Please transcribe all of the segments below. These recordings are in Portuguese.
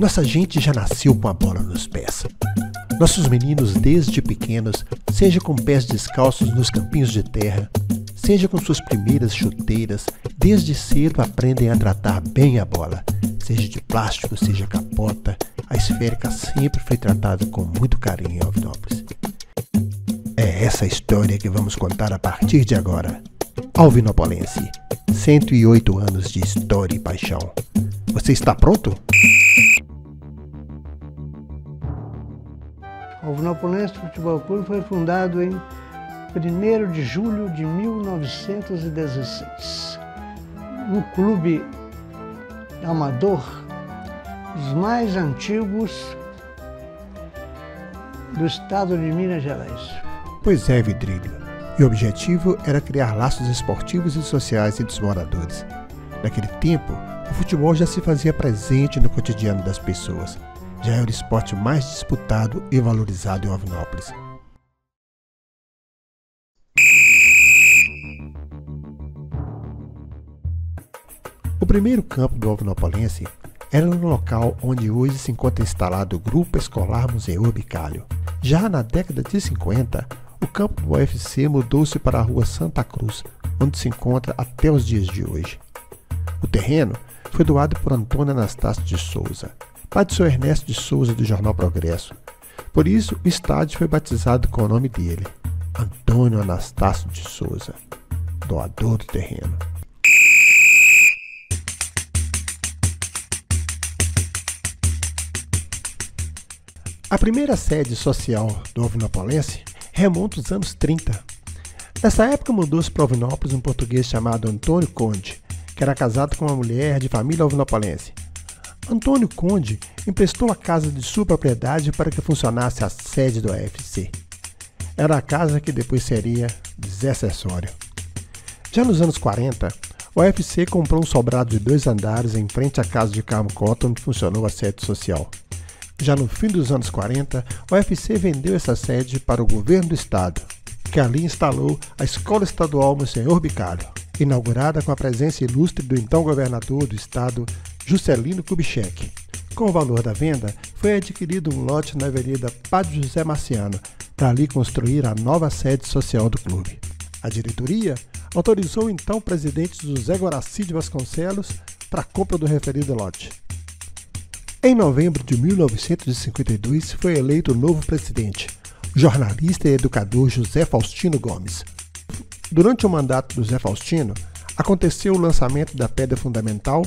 Nossa gente já nasceu com a bola nos pés. Nossos meninos, desde pequenos, seja com pés descalços nos campinhos de terra, seja com suas primeiras chuteiras, desde cedo aprendem a tratar bem a bola. Seja de plástico, seja capota, a esférica sempre foi tratada com muito carinho em Alvinópolis. É essa história que vamos contar a partir de agora. Alvinopolense, 108 anos de história e paixão. Você está pronto? Alvinopolense Futebol Clube foi fundado em 1º de julho de 1916. Um clube amador, dos mais antigos do estado de Minas Gerais. Pois é, Vidrilho. E o objetivo era criar laços esportivos e sociais entre os moradores. Naquele tempo, o futebol já se fazia presente no cotidiano das pessoas. Já era o esporte mais disputado e valorizado em Alvinópolis. O primeiro campo do Alvinopolense era no local onde hoje se encontra instalado o Grupo Escolar Museu Bicalho. Já na década de 50, o campo do UFC mudou-se para a Rua Santa Cruz, onde se encontra até os dias de hoje. O terreno foi doado por Antônio Anastácio de Souza, pai de Sr. Ernesto de Souza do Jornal Progresso. Por isso, o estádio foi batizado com o nome dele, Antônio Anastácio de Souza, doador do terreno. A primeira sede social do Alvinopolense remonta aos anos 30. Nessa época mudou-se para Alvinópolis um português chamado Antônio Conde, que era casado com uma mulher de família alvinopolense. Antônio Conde emprestou a casa de sua propriedade para que funcionasse a sede do UFC. Era a casa que depois seria de Zé Acessório. Já nos anos 40, o UFC comprou um sobrado de 2 andares em frente à casa de Carmo Cota, onde funcionou a sede social. Já no fim dos anos 40, o UFC vendeu essa sede para o governo do estado, que ali instalou a Escola Estadual Monsenhor Bicalho, inaugurada com a presença ilustre do então governador do estado, Juscelino Kubitschek. Com o valor da venda, foi adquirido um lote na Avenida Padre José Marciano, para ali construir a nova sede social do clube. A diretoria autorizou o então presidente José Goracide Vasconcelos para a compra do referido lote. Em novembro de 1952, foi eleito o novo presidente, o jornalista e educador José Faustino Gomes. Durante o mandato do José Faustino, aconteceu o lançamento da pedra fundamental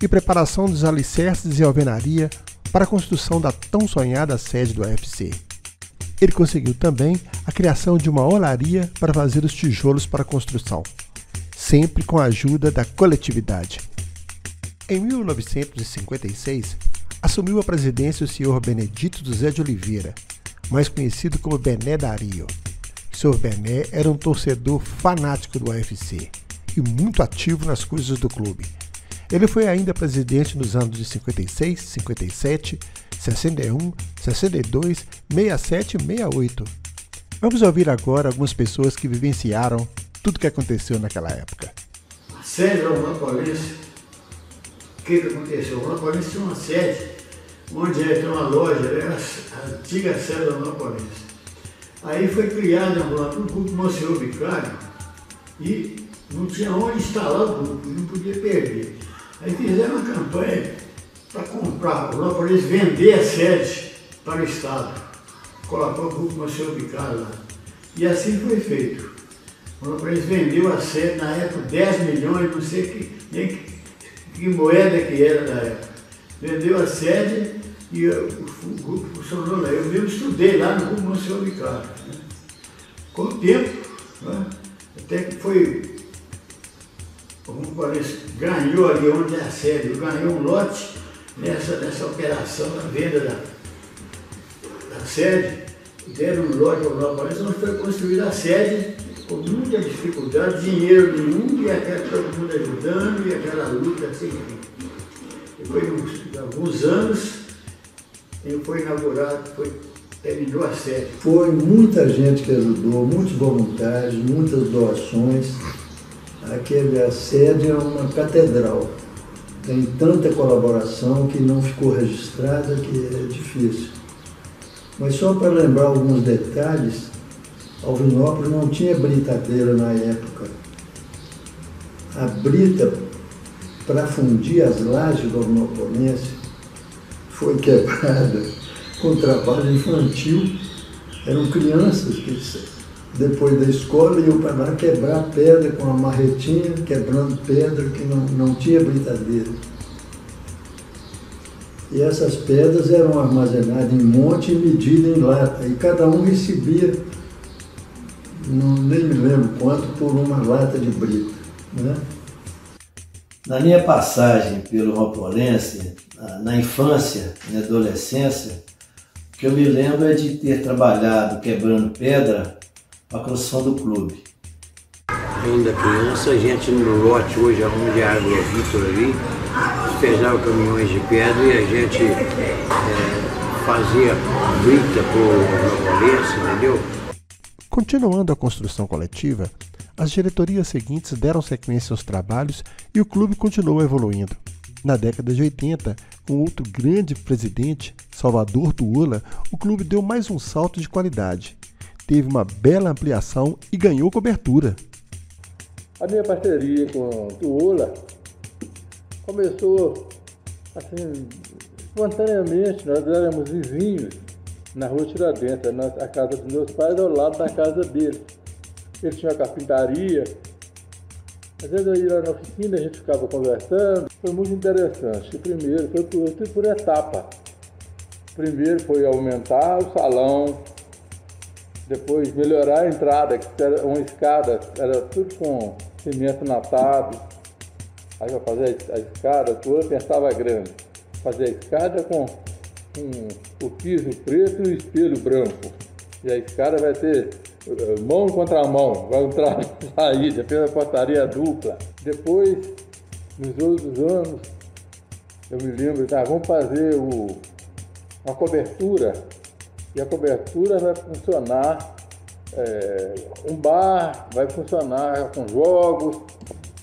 e preparação dos alicerces e alvenaria para a construção da tão sonhada sede do UFC. Ele conseguiu também a criação de uma olaria para fazer os tijolos para a construção, sempre com a ajuda da coletividade. Em 1956, assumiu a presidência o senhor Benedito José de Oliveira, mais conhecido como Bené Dario. O senhor Bené era um torcedor fanático do UFC e muito ativo nas coisas do clube. Ele foi ainda presidente nos anos de 56, 57, 61, 62, 67 e 68. Vamos ouvir agora algumas pessoas que vivenciaram tudo o que aconteceu naquela época. A sede do Alvinopolense, o que aconteceu? O Alvinopolense tinha uma sede onde tinha uma loja, era a antiga sede do Alvinopolense. Aí foi criado um grupo Monsenhor Bicalho e não tinha onde instalar o grupo, não podia perder. Aí fizeram uma campanha para comprar, o Alvinopolense vender a sede para o Estado. Colocou o grupo Monsenhor Bicalho lá. E assim foi feito. O Alvinopolense vendeu a sede, na época, 10 milhões, não sei que moeda que era da época. Vendeu a sede e o grupo funcionou lá. Eu mesmo estudei lá no grupo Monsenhor Bicalho. Né? Com o tempo, né? Até que foi, como parece, ganhou ali onde é a sede, ganhou um lote nessa operação da venda da sede, deram um lote ao Alvinopolense, onde foi construída a sede com muita dificuldade, dinheiro nenhum, e até todo mundo ajudando, e aquela luta assim. Depois de alguns anos, ele foi inaugurado, terminou a sede. Foi muita gente que ajudou, muitos voluntários, muitas doações. A sede é uma catedral tem tanta colaboração que não ficou registrada, que é difícil. Mas só para lembrar alguns detalhes, Alvinópolis não tinha britadeira na época. A brita, para fundir as lajes do Alvinopolense, foi quebrada com trabalho infantil. Eram crianças que, depois da escola, iam para lá quebrar pedra com uma marretinha, quebrando pedra que não tinha britadeira. E essas pedras eram armazenadas em monte e medidas em lata. E cada um recebia, nem me lembro quanto, por uma lata de brita, né? Na minha passagem pelo Ropolense, na infância e na adolescência, o que eu me lembro é de ter trabalhado quebrando pedra para a construção do clube. Ainda criança, a gente no lote hoje, onde a água é Vitor ali, pesava caminhões de pedra e a gente fazia brita por Ropolense, entendeu? Continuando a construção coletiva, as diretorias seguintes deram sequência aos trabalhos e o clube continuou evoluindo. Na década de 80, com outro grande presidente, Salvador Tuola, o clube deu mais um salto de qualidade. Teve uma bela ampliação e ganhou cobertura. A minha parceria com o Tuola começou assim, espontaneamente. Nós éramos vizinhos na Rua Tiradentes, a casa dos meus pais ao lado da casa dele. Ele tinha uma carpintaria. Às vezes eu ia lá na oficina, a gente ficava conversando. Foi muito interessante. Primeiro, foi por etapa. Primeiro foi aumentar o salão, depois melhorar a entrada, que era uma escada, era tudo com cimento natado. Aí para fazer a escada, toda pensava grande. Fazer a escada com o piso preto e o espelho branco. E a escada vai ter mão contra mão, vai entrar e sair, depois a portaria dupla. Depois, nos outros anos, eu me lembro, vamos fazer uma cobertura, e a cobertura vai funcionar, um bar, vai funcionar com jogos,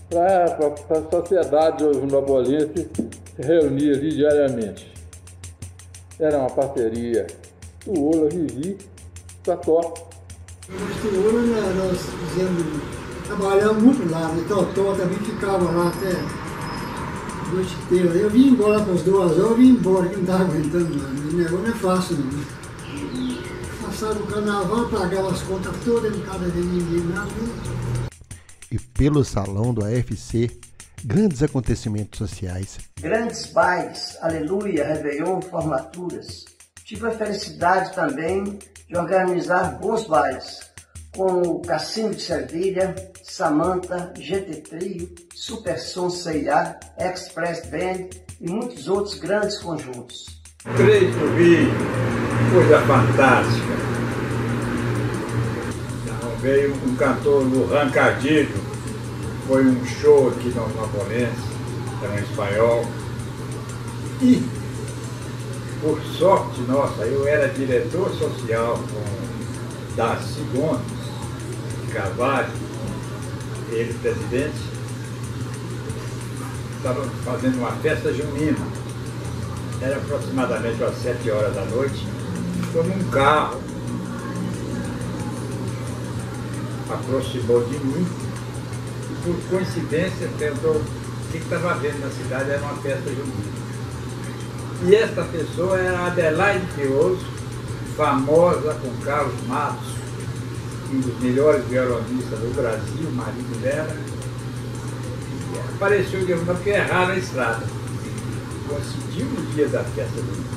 para a sociedade alvinopolense se reunir ali diariamente. Era uma parceria. Tuola, Vivi, Totó. Os Tuola, nós trabalhamos muito lá, o Totó também ficava lá até a noite inteira. Eu vim embora com as 2 horas, eu vim embora, que não estava aguentando nada. O negócio não é fácil, não. Passava o carnaval, pagava as contas todas, não estava vendo ninguém nada. E pelo salão do AFC, grandes acontecimentos sociais. Grandes bailes, aleluia, réveillon, formaturas. Tive a felicidade também de organizar bons bailes, com o Cassino de Servilha, Samanta, GT Trio, Super Som C&A, Express Band e muitos outros grandes conjuntos. 3 no vídeo, coisa fantástica. Então, veio um cantor do Rancadilho, foi um show aqui no Alvinopolense, era um espanhol. E, por sorte nossa, eu era diretor social com Darcy Gomes de Carvalho, ele presidente, estava fazendo uma festa junina. Era aproximadamente às 7 horas da noite, quando um carro aproximou de mim e, por coincidência, perguntou o que estava havendo na cidade. Era uma festa junina. E esta pessoa era Adelaide Pioso, famosa com Carlos Matos, um dos melhores violonistas do Brasil, marido dela. E apareceu de uma porque erraram a estrada. Coincidiu no dia da festa do mundo.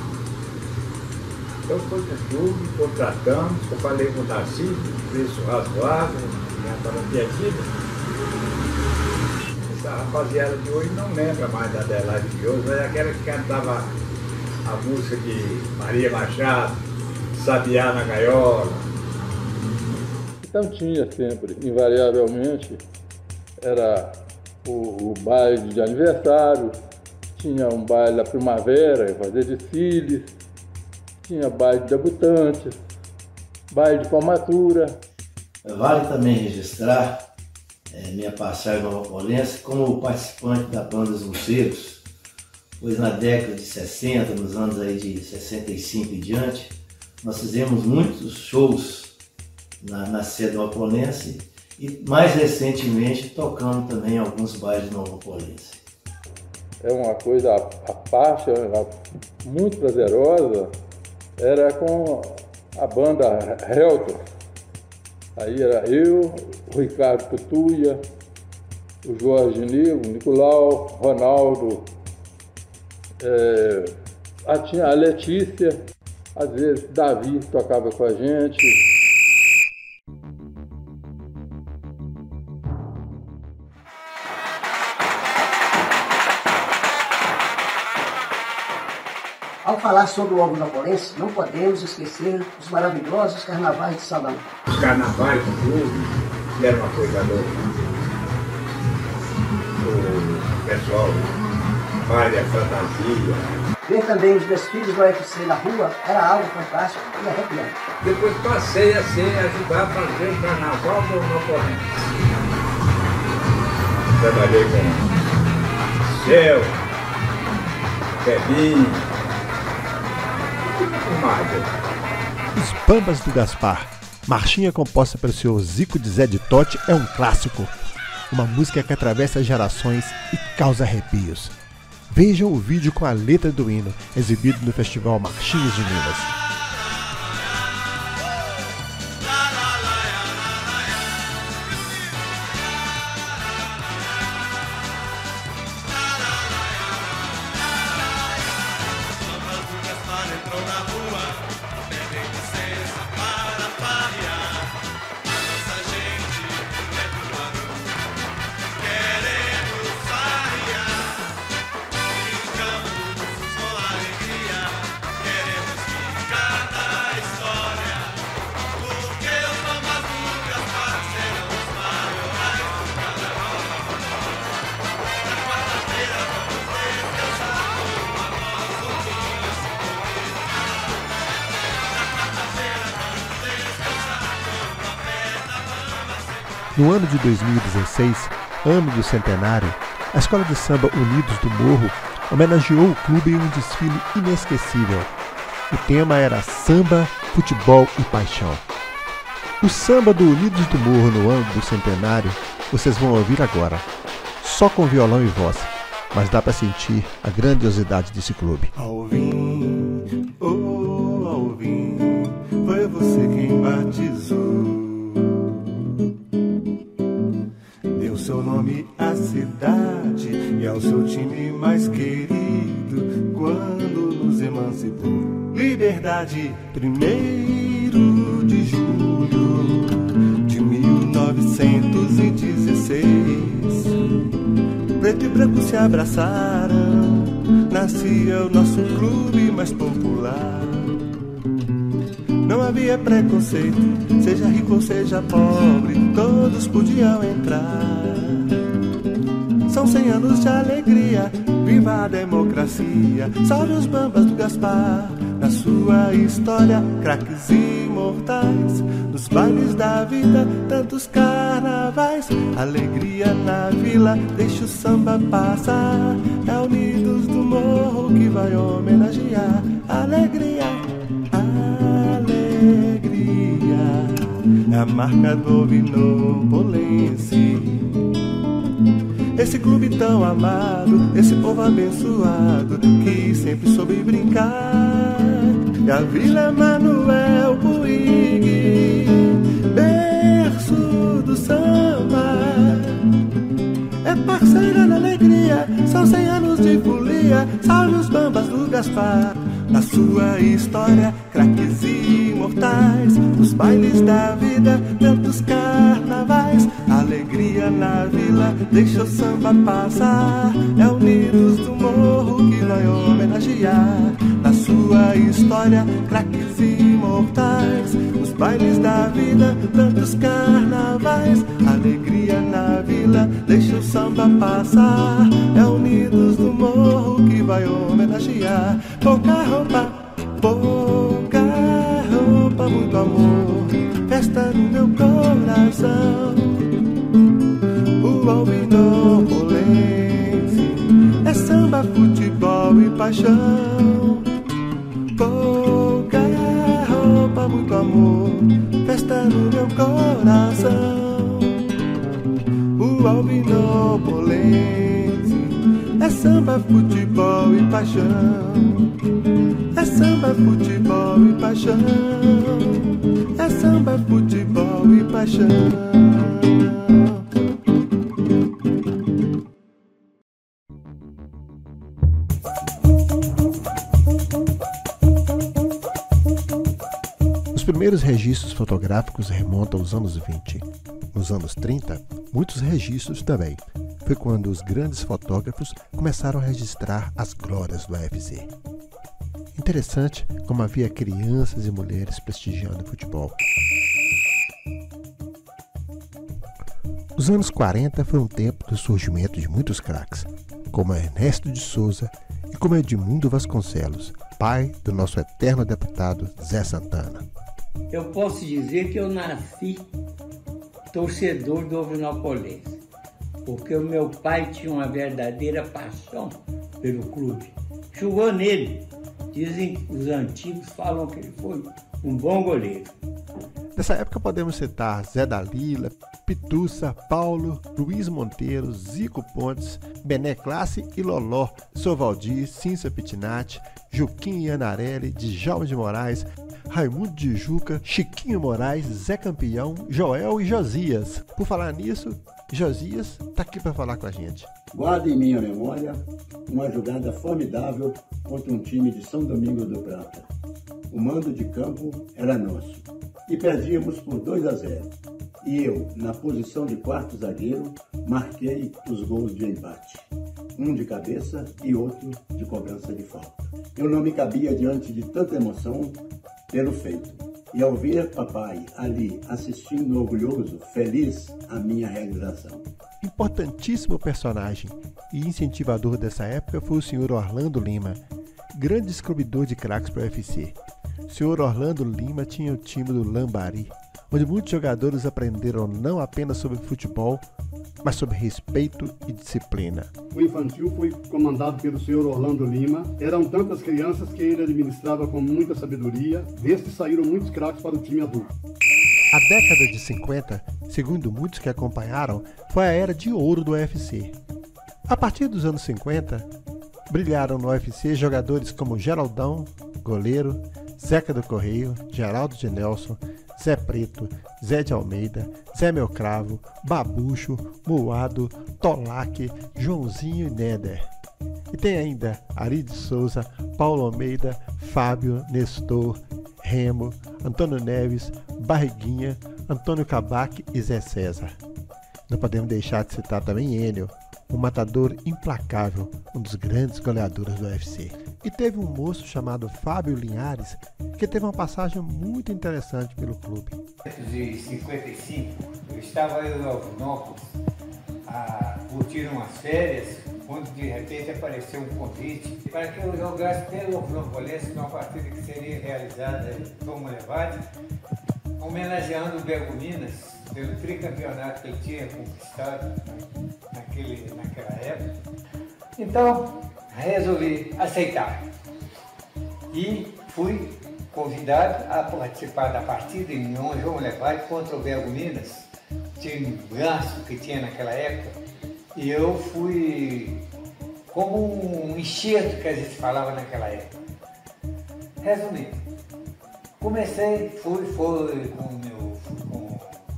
Então foi com o clube, contratamos, eu falei com o Darcy, preço razoável, já estava perdida. Essa rapaziada de hoje não lembra mais da Adelaide Pioso, mas é aquela que cantava a música de Maria Machado, Sabiá na Gaiola. Então tinha sempre, invariavelmente, era o baile de aniversário, tinha um baile da primavera, fazer desfiles, tinha baile de debutantes, baile de formatura. Vale também registrar minha passagem no Alvinopolense como participante da banda Os Luceiros, pois na década de 60, nos anos aí de 65 e diante, nós fizemos muitos shows na sede novopolense e mais recentemente tocando também alguns bailes novopolense. É uma coisa à parte, muito prazerosa, era com a banda Helton. Aí era eu, o Ricardo Cutuia, o Jorge Nilo, o Nicolau, Ronaldo, tinha a Letícia, às vezes Davi tocava com a gente. Ao falar sobre o Alvinopolense, não podemos esquecer os maravilhosos carnavais de Salão. Os carnavais do clube eram uma coisa louca. O pessoal fazia fantasia. Ver também os desfiles do UFC na rua era algo fantástico e arrepiante. Depois passei a ajudar a fazer o carnaval do Alvinopolense. Trabalhei com Céu, Febinho. Os Bambas do Gaspar, marchinha composta pelo senhor Zico de Zé de Totti, é um clássico. Uma música que atravessa gerações e causa arrepios. Vejam o vídeo com a letra do hino, exibido no Festival Marchinhas de Minas. No ano de 2016, ano do centenário, a Escola de Samba Unidos do Morro homenageou o clube em um desfile inesquecível. O tema era Samba, Futebol e Paixão. O samba do Unidos do Morro no ano do centenário vocês vão ouvir agora, só com violão e voz, mas dá para sentir a grandiosidade desse clube. Alvim, oh Alvim, foi você quem batizou. Deu seu nome à cidade e ao seu time mais querido quando nos emancipou. Liberdade, 1º de julho de 1916. Preto e branco se abraçaram, nascia o nosso clube mais popular. Não havia preconceito, seja rico ou seja pobre, todos podiam entrar. São 100 anos de alegria, viva a democracia, salve os Bambas do Gaspar. Na sua história, craques imortais, nos bailes da vida, tantos carnavais. Alegria na vila, deixa o samba passar. É Unidos do Morro que vai homenagear. Alegria, alegria, é a marca do Alvinopolense. Esse clube tão amado, esse povo abençoado, que sempre soube brincar. E a Vila Manuel Puig, berço do samba, é parceira na alegria, são 100 anos de folia. Salve os Bambas do Gaspar. Na sua história, craques imortais, nos bailes da vida, tantos carnavais. Alegria na vila, deixa o samba passar. É Unidos do Morro que vai homenagear. Na sua história, craques imortais, nos bailes da vida, tantos carnavais. Alegria na vila, deixa o samba passar. É Unidos do Morro que vai homenagear. Pouca roupa, muito amor, festa no meu coração. O Alvinopolense é samba, futebol paixão. Pouca roupa, muito amor, festa no meu coração. O Alvinópolense é samba, futebol e paixão. É samba, futebol e paixão. É samba, futebol e paixão. Os primeiros registros fotográficos remontam aos anos 20. Nos anos 30, muitos registros também. Foi quando os grandes fotógrafos começaram a registrar as glórias do UFC. Interessante como havia crianças e mulheres prestigiando o futebol. Os anos 40 foi um tempo do surgimento de muitos craques, como Ernesto de Souza e como Edmundo Vasconcelos, pai do nosso eterno deputado Zé Santana. Eu posso dizer que eu nasci torcedor do Alvinópolense, porque o meu pai tinha uma verdadeira paixão pelo clube. Jogou nele. Dizem, os antigos falam que ele foi um bom goleiro. Nessa época podemos citar Zé Dalila, Pituça, Paulo, Luiz Monteiro, Zico Pontes, Bené Classe e Loló, Sovaldi, Cíncio Pitinati, Juquinho Ianarelli, Djalma de Moraes, Raimundo de Juca, Chiquinho Moraes, Zé Campeão, Joel e Josias. Por falar nisso, Josias está aqui para falar com a gente. Guardo em minha memória uma jogada formidável contra um time de São Domingos do Prata. O mando de campo era nosso e perdíamos por 2-0. E eu, na posição de quarto zagueiro, marquei os gols de empate. Um de cabeça e outro de cobrança de falta. Eu não me cabia diante de tanta emoção pelo feito. E ao ver papai ali assistindo orgulhoso, feliz, a minha realização. Importantíssimo personagem e incentivador dessa época foi o Sr. Orlando Lima, grande descobridor de craques para o UFC. O Sr. Orlando Lima tinha o time do Lambari, onde muitos jogadores aprenderam não apenas sobre futebol, mas sobre respeito e disciplina. O infantil foi comandado pelo Sr. Orlando Lima. Eram tantas crianças que ele administrava com muita sabedoria. Destes saíram muitos craques para o time adulto. A década de 50, segundo muitos que acompanharam, foi a era de ouro do UFC. A partir dos anos 50, brilharam no UFC jogadores como Geraldão, goleiro, Zeca do Correio, Geraldo de Nelson, Zé Preto, Zé de Almeida, Zé Melcravo, Babucho, Moado, Tolac, Joãozinho e Néder. E tem ainda Ari de Souza, Paulo Almeida, Fábio, Nestor, Remo, Antônio Neves, Barriguinha, Antônio Cabac e Zé César. Não podemos deixar de citar também Enio, um matador implacável, um dos grandes goleadores do UFC. E teve um moço chamado Fábio Linhares, que teve uma passagem muito interessante pelo clube. Em 1955, eu estava em Alvinópolis a curtir umas férias, quando de repente apareceu um convite para que eu jogasse pelo Alvinópolis numa partida que seria realizada em Tom Levade, homenageando o Belgo Minas pelo tricampeonato que ele tinha conquistado naquela época. Então, resolvi aceitar e fui convidado a participar da partida em João Levade contra o Belgo Minas, time ganso que tinha naquela época, e eu fui como um enxerto que a gente falava naquela época. Resumindo, comecei, fui com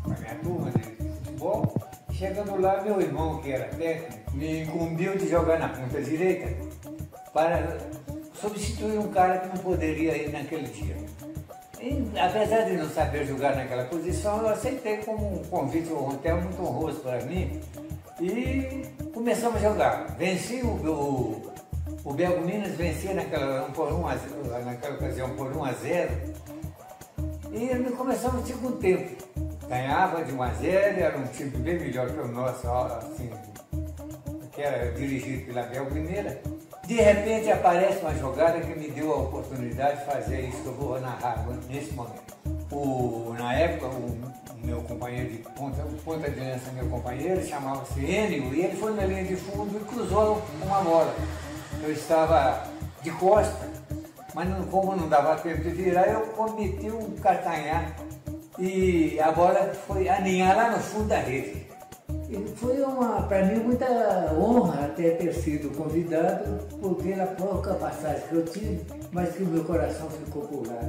a minha turma de futebol. Chegando lá, meu irmão, que era técnico, me incumbiu de jogar na ponta direita para substituir um cara que não poderia ir naquele dia. E, apesar de não saber jogar naquela posição, eu aceitei como um convite ao hotel muito honroso para mim e começamos a jogar. Venci o Belgo Minas, vencia naquela ocasião por 1-0 e começamos o segundo tempo. Ganhava de 1-0, era um time bem melhor que o nosso, assim, que era dirigido pela Belgo Mineira. De repente aparece uma jogada que me deu a oportunidade de fazer isso que eu vou narrar nesse momento. Na época, o meu companheiro de ponta de lança, meu companheiro, chamava-se Enio, e ele foi na linha de fundo e cruzou uma bola. Eu estava de costa, mas como não dava tempo de virar, eu cometi um catanhar e a bola foi aninhar lá no fundo da rede. E foi para mim muita honra até ter sido convidado, pela pouca passagem que eu tive, mas que o meu coração ficou por lá.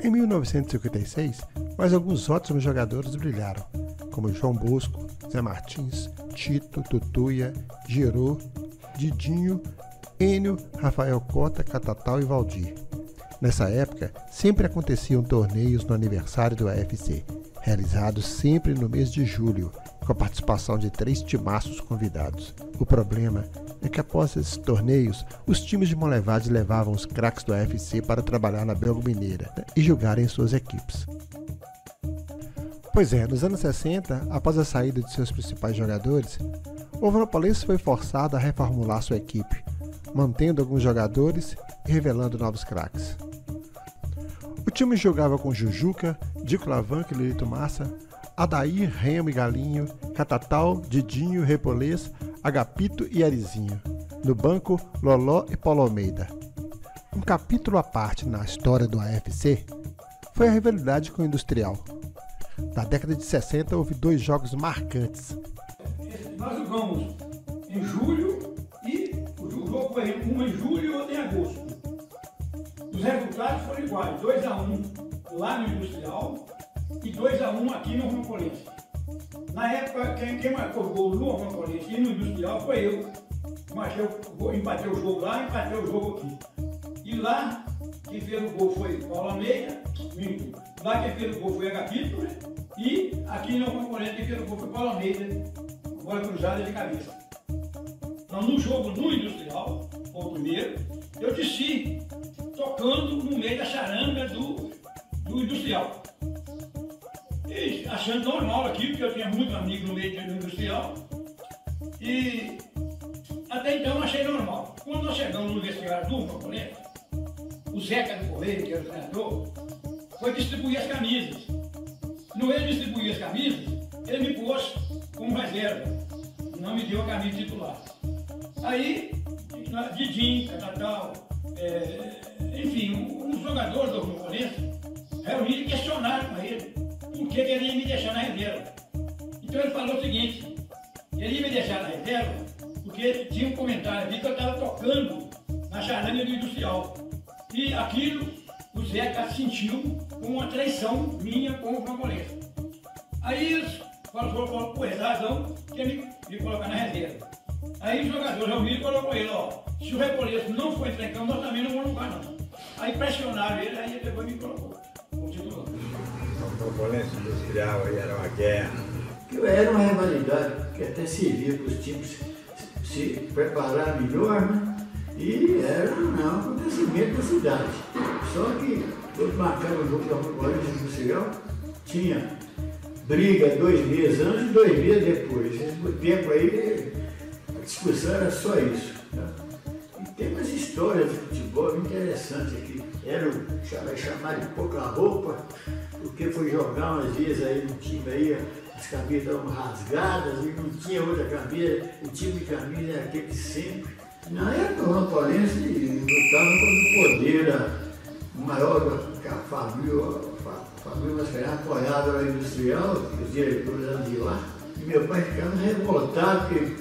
Em 1956, mais alguns ótimos jogadores brilharam, como João Bosco, Zé Martins, Tito, Tutuia, Girô, Didinho, Enio, Rafael Cota, Catatal e Valdir. Nessa época, sempre aconteciam torneios no aniversário do AFC, realizados sempre no mês de julho, com a participação de 3 timaços convidados. O problema é que após esses torneios, os times de Monlevade levavam os craques do AFC para trabalhar na Belgo Mineira e jogarem suas equipes. Pois é, nos anos 60, após a saída de seus principais jogadores, o Alvinopolense foi forçado a reformular sua equipe, mantendo alguns jogadores e revelando novos craques. O time jogava com Jujuca, Dico Lavanca e Lelito Massa, Adair, Remo e Galinho, Catatal, Didinho, Repolês, Agapito e Arizinho. No banco, Loló e Paulo Almeida. Um capítulo à parte na história do AFC foi a rivalidade com o Industrial. Na década de 60 houve 2 jogos marcantes. Nós jogamos em julho e o jogo foi um em julho e outro em agosto. Os resultados foram iguais, 2-1 lá no Industrial e 2-1 aqui no Alvinopolense. Na época, quem marcou o gol no Alvinopolense e no Industrial foi eu. Empatei o jogo lá, empatei o jogo aqui. E lá, quem fez o gol foi Paulo Almeida, lá quem fez o gol foi Agapito, né? E aqui no Alvinopolense quem fez o gol foi Paulo Almeida, bola cruzada de cabeça. Então, no jogo no Industrial, foi o primeiro, eu desci tocando no meio da charanga do Industrial. E achando normal aqui, porque eu tinha muito amigo no meio do Industrial. E até então eu achei normal. Quando nós chegamos no vestiário do Alvinopolense, o Zeca do Correio, que era o treinador, foi distribuir as camisas. No ele distribuir as camisas, ele me pôs como reserva. Não me deu a camisa titular. Aí, Didinho, Catatal, enfim, os jogadores do Alvinopolense reuniram e questionaram com ele por que ele ia me deixar na reserva. Então ele falou o seguinte, ele ia me deixar na reserva porque tinha um comentário ali que eu estava tocando na charanga do Industrial. E aquilo o Zeca sentiu como uma traição minha com o Alvinopolense. Aí eles falaram por essa razão que ele me colocar na reserva. Aí os jogadores reuniram e colocou ele, ó, se o Repolês não for entrar em campo, nós também não vamos jogar não. Aí pressionaram ele, aí depois me colocou como titular. O Alvinopolense Industrial aí era uma guerra. Era uma rivalidade que até servia para os times se preparar melhor, né? E era um acontecimento da cidade. Só que quando marcava o jogo da Alvinopolense Industrial, tinha briga 2 meses antes e 2 meses depois. Esse tempo aí, a discussão era só isso. Tá? E tem umas histórias de futebol interessantes aqui. Era o chamar de pouca roupa, porque foi jogar umas vezes aí no time aí, as camisas estavam rasgadas e não tinha outra camisa, o time de camisa era aquele sempre. Na época o Alvinopolense lutava contra o poder, o maior que a família Mascarenhas apoiava a Industrial, os diretores eram de lá, e meu pai ficava revoltado porque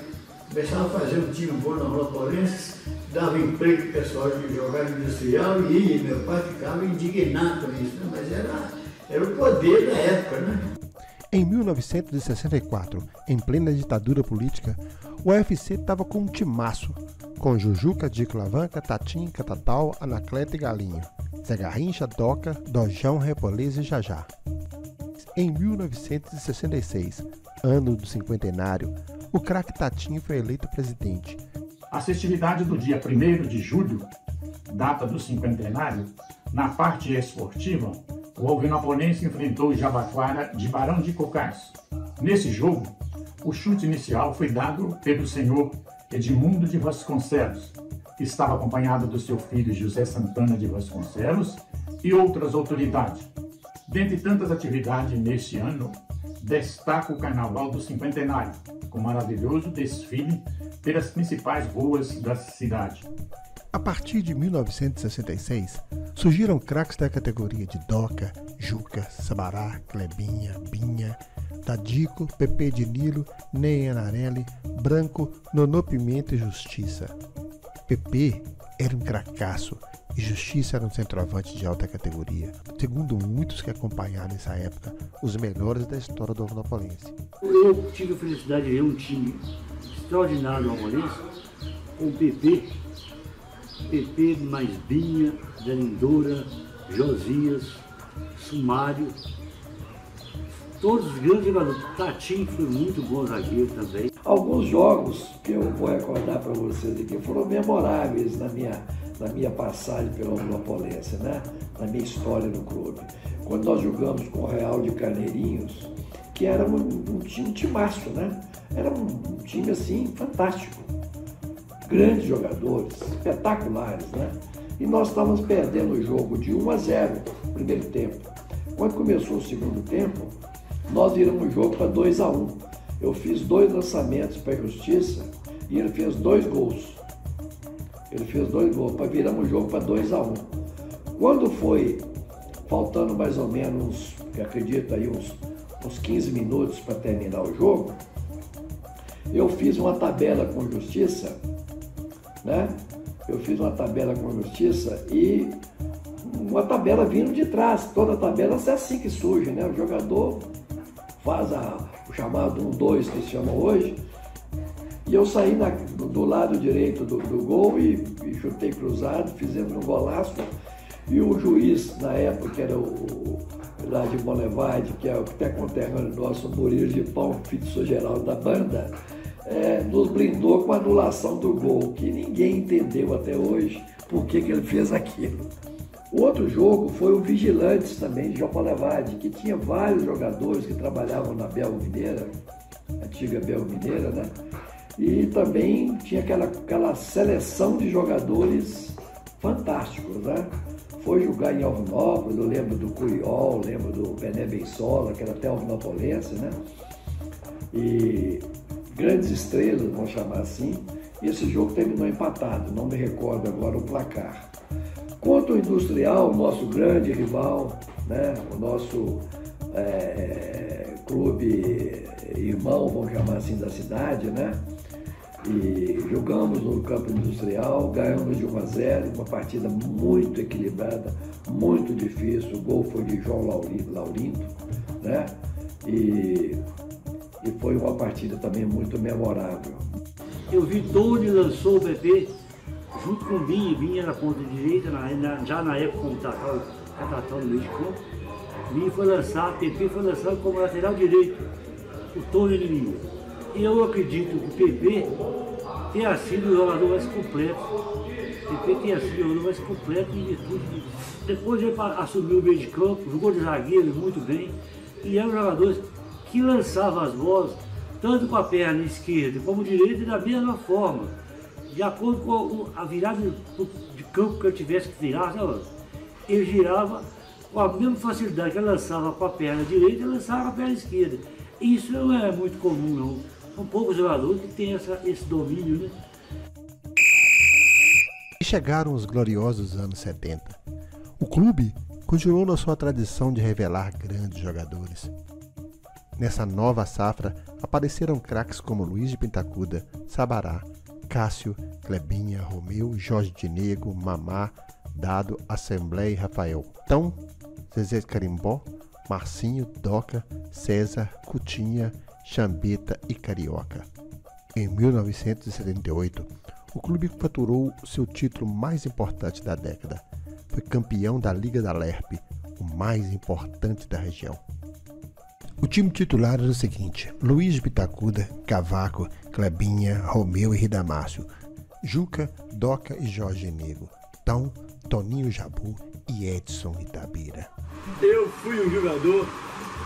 começava a fazer um time bom na Alvinopolense, dava emprego para o pessoal de jogar no Industrial e meu pai ficava indignado com isso, né? Mas era o poder da época, né? Em 1964, em plena ditadura política, o UFC estava com um timaço, com Jujuca, Dico Lavanca, Tatim, Catatal, Anacleto e Galinho, Zé Garrincha, Doca, Dojão, Repolês e Jajá. Em 1966, ano do cinquentenário, o craque Tatinho foi eleito presidente. A festividade do dia 1º de julho, data do cinquentenário, na parte esportiva, o Alvinopolense enfrentou o Jabaquara de Barão de Cocais. Nesse jogo, o chute inicial foi dado pelo senhor Edmundo de Vasconcelos, que estava acompanhado do seu filho José Santana de Vasconcelos e outras autoridades. Dentre tantas atividades neste ano, destaca o Carnaval do Cinquentenário, com maravilhoso desfile pelas principais ruas da cidade. A partir de 1966, surgiram craques da categoria de Doca, Juca, Sabará, Clebinha, Binha, Tadico, Pepe de Nilo, Ney Anarelli, Branco, Nonô Pimenta e Justiça. Pepe era um cracaço e Justiça era um centroavante de alta categoria, segundo muitos que acompanharam nessa época os melhores da história do Alvinopolense. Eu tive a felicidade de ver um time extraordinário do Alvorense, com Pepe mais Binha, Delindora, Josias, Sumário, todos os grandes jogadores. Tatinho foi muito bom zagueiro também. Alguns jogos que eu vou recordar para vocês aqui foram memoráveis na minha passagem pelo Alvinopolense, né? Na minha história no clube. Quando nós jogamos com o Real de Carneirinhos, que era um timaço, né? Era um time assim fantástico. Grandes jogadores, espetaculares, né? E nós estávamos perdendo o jogo de 1-0 no primeiro tempo. Quando começou o segundo tempo, nós viramos o jogo para 2-1. Eu fiz 2 lançamentos para a Justiça e ele fez 2 gols. Para viramos o jogo para 2-1. Quando foi faltando mais ou menos, acredito aí, uns 15 minutos para terminar o jogo, eu fiz uma tabela com Justiça, né? E uma tabela vindo de trás. Toda tabela é assim que surge, né? O jogador faz o chamado 1-2 que se chama hoje, e eu saí do lado direito do gol e chutei cruzado, fizemos um golaço, e o juiz na época, que era o lá de Monlevade, que é o que é conterrâneo nosso, Murilo de Pão, filho do Sr. Geraldo da banda, nos brindou com a anulação do gol, que ninguém entendeu até hoje por que ele fez aquilo. O outro jogo foi o Vigilantes também, de João Monlevade, que tinha vários jogadores que trabalhavam na Belgo Mineira, antiga Belgo Mineira, né? E também tinha aquela seleção de jogadores fantásticos, né? Foi jogar em Alvinópolis, eu lembro do Curiol, lembro do Bené Bensola, que era até alvinopolense, né? E grandes estrelas, vamos chamar assim. E esse jogo terminou empatado, não me recordo agora o placar. Contra o Industrial, o nosso grande rival, né? O nosso clube irmão, vamos chamar assim, da cidade, né? E jogamos no campo industrial, ganhamos de 1-0, uma partida muito equilibrada, muito difícil. O gol foi de João Laurindo, né? E foi uma partida também muito memorável. Eu vi Tony lançou o PP junto com o Binha na ponta direita, já na época como Catatão no meio de campo. Binha foi lançar, PP foi lançado como lateral direito, o Tony de Binha. E eu acredito que o PP tenha sido o jogador mais completo. Em virtude de... Depois ele assumiu o meio de campo, jogou de zagueiro muito bem. E eram jogadores que lançavam as bolas tanto com a perna esquerda como direita da mesma forma, de acordo com a virada de campo que eu tivesse que virar, sabe? Ele girava com a mesma facilidade que ele lançava com a perna direita, ele lançava com a perna esquerda. Isso não é muito comum, não. São poucos jogadores que têm esse domínio, né? E chegaram os gloriosos anos 70. O clube continuou na sua tradição de revelar grandes jogadores. Nessa nova safra, apareceram craques como Luiz de Pintacuda, Sabará, Cássio, Clebinha, Romeu, Jorge de Nego, Mamá, Dado, Assembleia e Rafael. Tão, Zezé Carimbó, Marcinho, Doca, César, Cutinha, Chambeta e Carioca. Em 1978, o clube faturou seu título mais importante da década. Foi campeão da Liga da Lerpe, o mais importante da região. O time titular era o seguinte: Luiz de Pitacuda, Cavaco, Clebinha, Romeu e Ridamácio, Juca, Doca e Jorge Nego, Tão, Toninho Jabu e Edson Itabira. Eu fui um jogador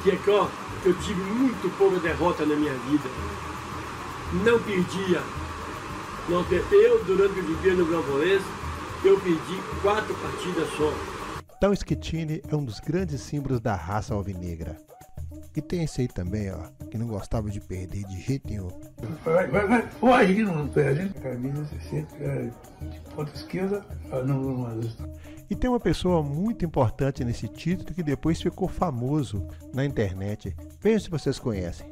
que eu tive muito pouca derrota na minha vida. Não perdia. Eu, durante o dia no Alvinopolense, eu perdi 4 partidas só. Tão Schettini é um dos grandes símbolos da raça alvinegra. E tem esse aí também, ó. que não gostava de perder de jeito nenhum. Vai, foge que não perde. A camisa você sempre de ponta esquerda, E tem uma pessoa muito importante nesse título que depois ficou famoso na internet. Vejam se vocês conhecem.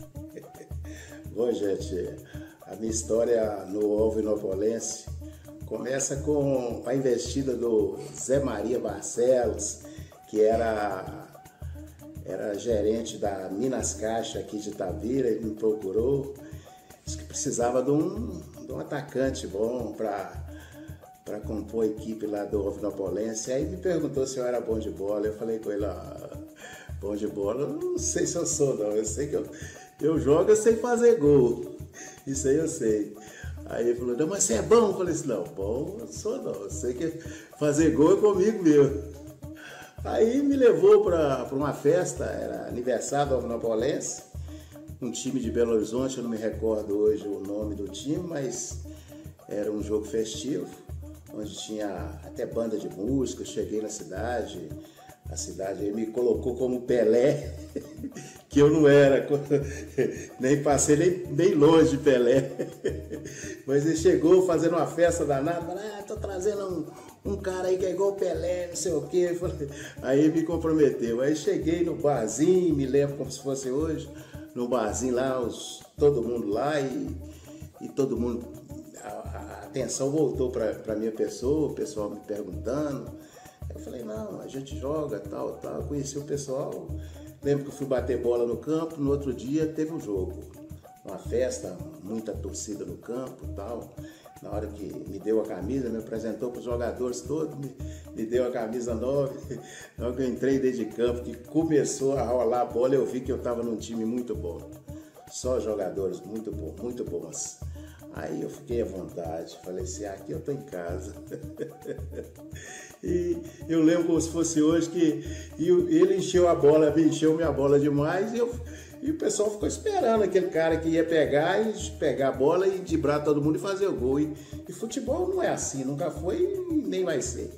Bom, gente, a minha história no Alvinopolense começa com a investida do Zé Maria Barcelos, que era gerente da Minas Caixa aqui de Itabira. Ele me procurou, disse que precisava de um atacante bom para compor a equipe lá do Alvinopolense. Aí me perguntou se eu era bom de bola. Eu falei com ele, bom de bola, eu não sei se eu sou não, eu sei que eu jogo, eu sei fazer gol, isso aí eu sei. Aí ele falou, não, mas você é bom? Eu falei assim, não, bom eu sou não, eu sei que fazer gol é comigo mesmo. Aí me levou para uma festa, era aniversário do Alvinopolense, um time de Belo Horizonte, eu não me recordo hoje o nome do time, mas era um jogo festivo, onde tinha até banda de música. Eu cheguei na cidade, a cidade aí me colocou como Pelé, que eu não era, nem passei nem longe de Pelé. Mas ele chegou fazendo uma festa danada, falou, tô trazendo um cara aí que é igual Pelé, não sei o quê. Aí me comprometeu. Aí cheguei no barzinho, me lembro como se fosse hoje, no barzinho lá, todo mundo lá e todo mundo, a atenção voltou para minha pessoa, o pessoal me perguntando. Eu falei, não, a gente joga, tal. Eu conheci o pessoal, lembro que eu fui bater bola no campo, no outro dia teve um jogo, uma festa, muita torcida no campo, tal. Na hora que me deu a camisa, me apresentou para os jogadores todos, me deu a camisa nova. Na hora que eu entrei dentro de campo, que começou a rolar a bola, eu vi que eu estava num time muito bom. Só jogadores muito bons. Aí eu fiquei à vontade, falei assim, aqui eu tô em casa. E eu lembro como se fosse hoje que ele encheu minha bola demais e o pessoal ficou esperando aquele cara que ia pegar a bola e driblar todo mundo e fazer o gol. E futebol não é assim, nunca foi e nem vai ser.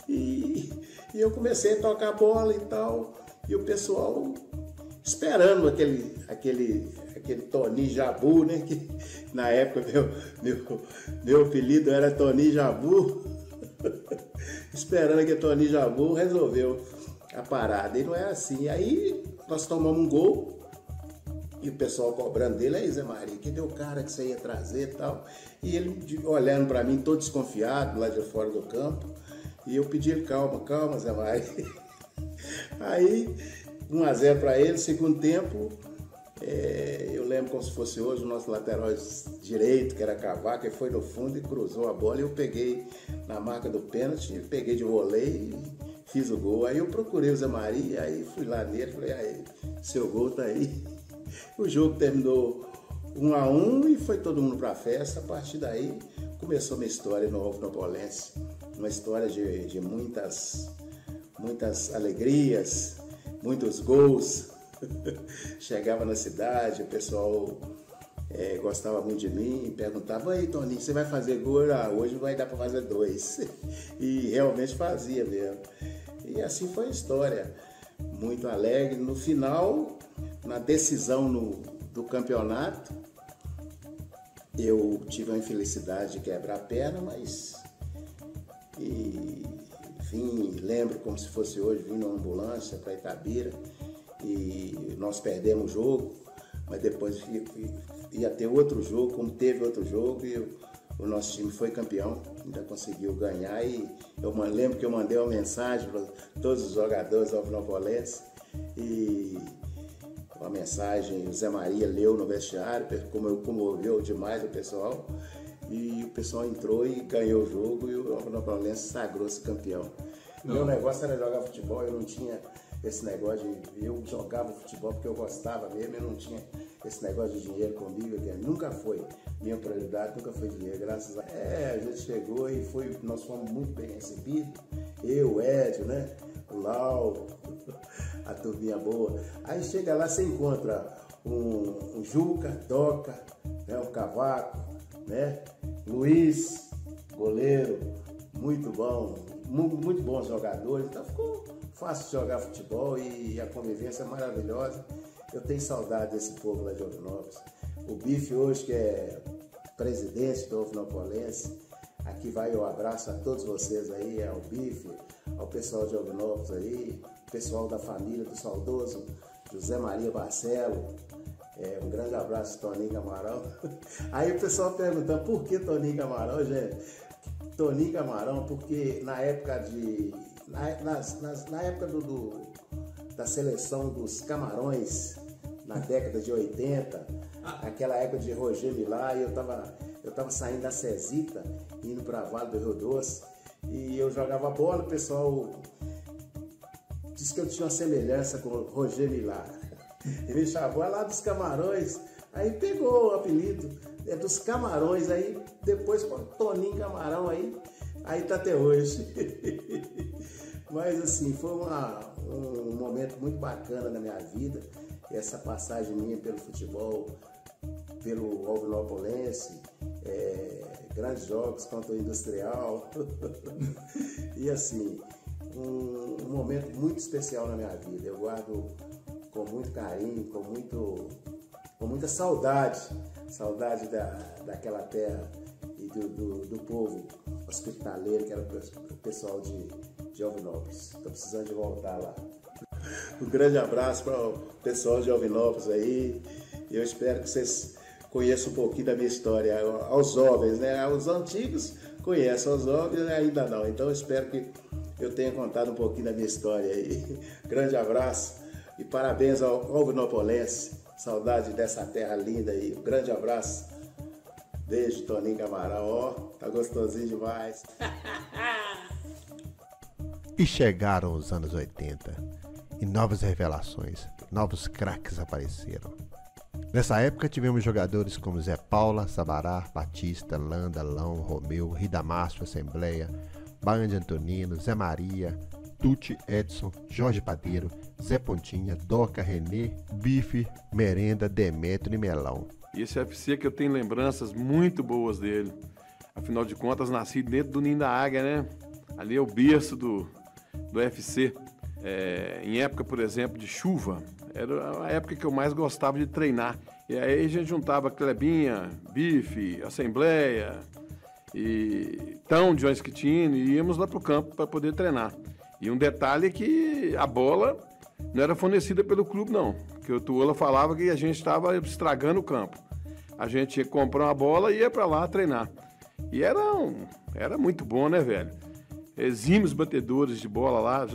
E eu comecei a tocar a bola e tal, e o pessoal esperando aquele Toninho Jabu, né? Que na época meu apelido era Toninho Jabu. Esperando aquele Toninho Jabu, resolveu a parada. E não é assim. Aí nós tomamos um gol e o pessoal cobrando dele, aí Zé Maria, que deu o cara que você ia trazer e tal. E ele olhando para mim, todo desconfiado, lá de fora do campo. E eu pedi ele, calma, Zé Maria. Aí 1-0 para ele, segundo tempo, eu lembro como se fosse hoje, o nosso lateral direito, que era Cavaco, ele foi no fundo e cruzou a bola, e eu peguei na marca do pênalti, peguei de voleio e fiz o gol. Aí eu procurei o Zé Maria, aí fui lá nele, falei, aí, seu gol tá aí. O jogo terminou 1-1 e foi todo mundo para a festa. A partir daí começou minha história no Alvinopolense, uma história de muitas alegrias, muitos gols. Chegava na cidade, o pessoal gostava muito de mim, perguntava, aí Toninho, você vai fazer gol? Hoje vai dar para fazer 2. E realmente fazia mesmo. E assim foi a história, muito alegre. No final, na decisão do campeonato, eu tive a infelicidade de quebrar a perna, mas enfim, lembro como se fosse hoje, vim numa ambulância para Itabira e nós perdemos o jogo, mas depois ia ter outro jogo, como teve outro jogo, e o nosso time foi campeão, ainda conseguiu ganhar. E eu lembro que eu mandei uma mensagem para todos os jogadores alvinopolenses, e uma mensagem o Zé Maria leu no vestiário, comoveu demais o pessoal, e o pessoal entrou e ganhou o jogo, e o Alvinopolense sagrou-se campeão. Meu negócio era jogar futebol, eu não tinha esse negócio eu jogava futebol porque eu gostava mesmo, eu não tinha esse negócio de dinheiro comigo, nunca foi, minha prioridade nunca foi dinheiro, graças a a gente chegou e nós fomos muito bem recebidos, eu, o Edio, né, o Lau, a turminha boa. Aí chega lá, você encontra um Juca, Doca, né, um Cavaco, né, Luiz, goleiro, muito bons jogadores, então ficou fácil de jogar futebol e a convivência é maravilhosa. Eu tenho saudade desse povo lá de Ovinópolis. O Bife hoje, que é presidente do Ovinopolense, aqui vai o abraço a todos vocês aí, ao Bife, ao pessoal de Ovinópolis aí, pessoal da família do saudoso José Maria Barcelo. Um grande abraço, Toninho Camarão. Aí o pessoal perguntando por que Toninho Camarão, gente? Toninho Camarão, porque na época da seleção dos Camarões, na década de 80, aquela época de Roger Milá, eu tava saindo da Cesita, indo para Vale do Rio Doce, e eu jogava bola, o pessoal disse que eu tinha uma semelhança com o Roger Milá. Ele chamou lá dos Camarões, aí pegou o apelido dos Camarões, aí depois com Toninho Camarão, aí tá até hoje. Mas assim, foi um momento muito bacana na minha vida, essa passagem minha pelo futebol, pelo Ovinopolense, grandes jogos contra o Industrial. E assim, um momento muito especial na minha vida. Eu guardo com muito carinho, com muita saudade daquela terra e do povo hospitaleiro, que era o pessoal de Ovinópolis. Estou precisando de voltar lá. Um grande abraço para o pessoal de Ovinópolis aí. Eu espero que vocês conheçam um pouquinho da minha história, aos jovens, né? Os antigos conhecem, aos jovens ainda não. Então eu espero que eu tenha contado um pouquinho da minha história aí. Grande abraço e parabéns ao Ovinopolense. Saudade dessa terra linda aí. Um grande abraço. Beijo, Toninho Camarão. Ó, tá gostosinho demais. E chegaram os anos 80 e novas revelações, novos craques apareceram. Nessa época tivemos jogadores como Zé Paula, Sabará, Batista, Landa, Lão, Romeu, Ridamácio, Assembleia, Baiano de Antonino, Zé Maria, Tuti, Edson, Jorge Padeiro, Zé Pontinha, Doca, Renê, Bife, Merenda, Demétrio e Melão. E esse UFC que eu tenho lembranças muito boas dele. Afinal de contas, nasci dentro do Ninho da Águia, né? Ali é o berço do UFC. Em época, por exemplo, de chuva, era a época que eu mais gostava de treinar. E aí a gente juntava Clebinha, Bife, Assembleia e Tão, John Schettino, e íamos lá pro campo para poder treinar. E um detalhe é que a bola não era fornecida pelo clube, não. Que o Tuola falava que a gente estava estragando o campo. A gente tinha que comprar uma bola e ia para lá treinar. E era muito bom, né, velho? Exímios batedores de bola lá,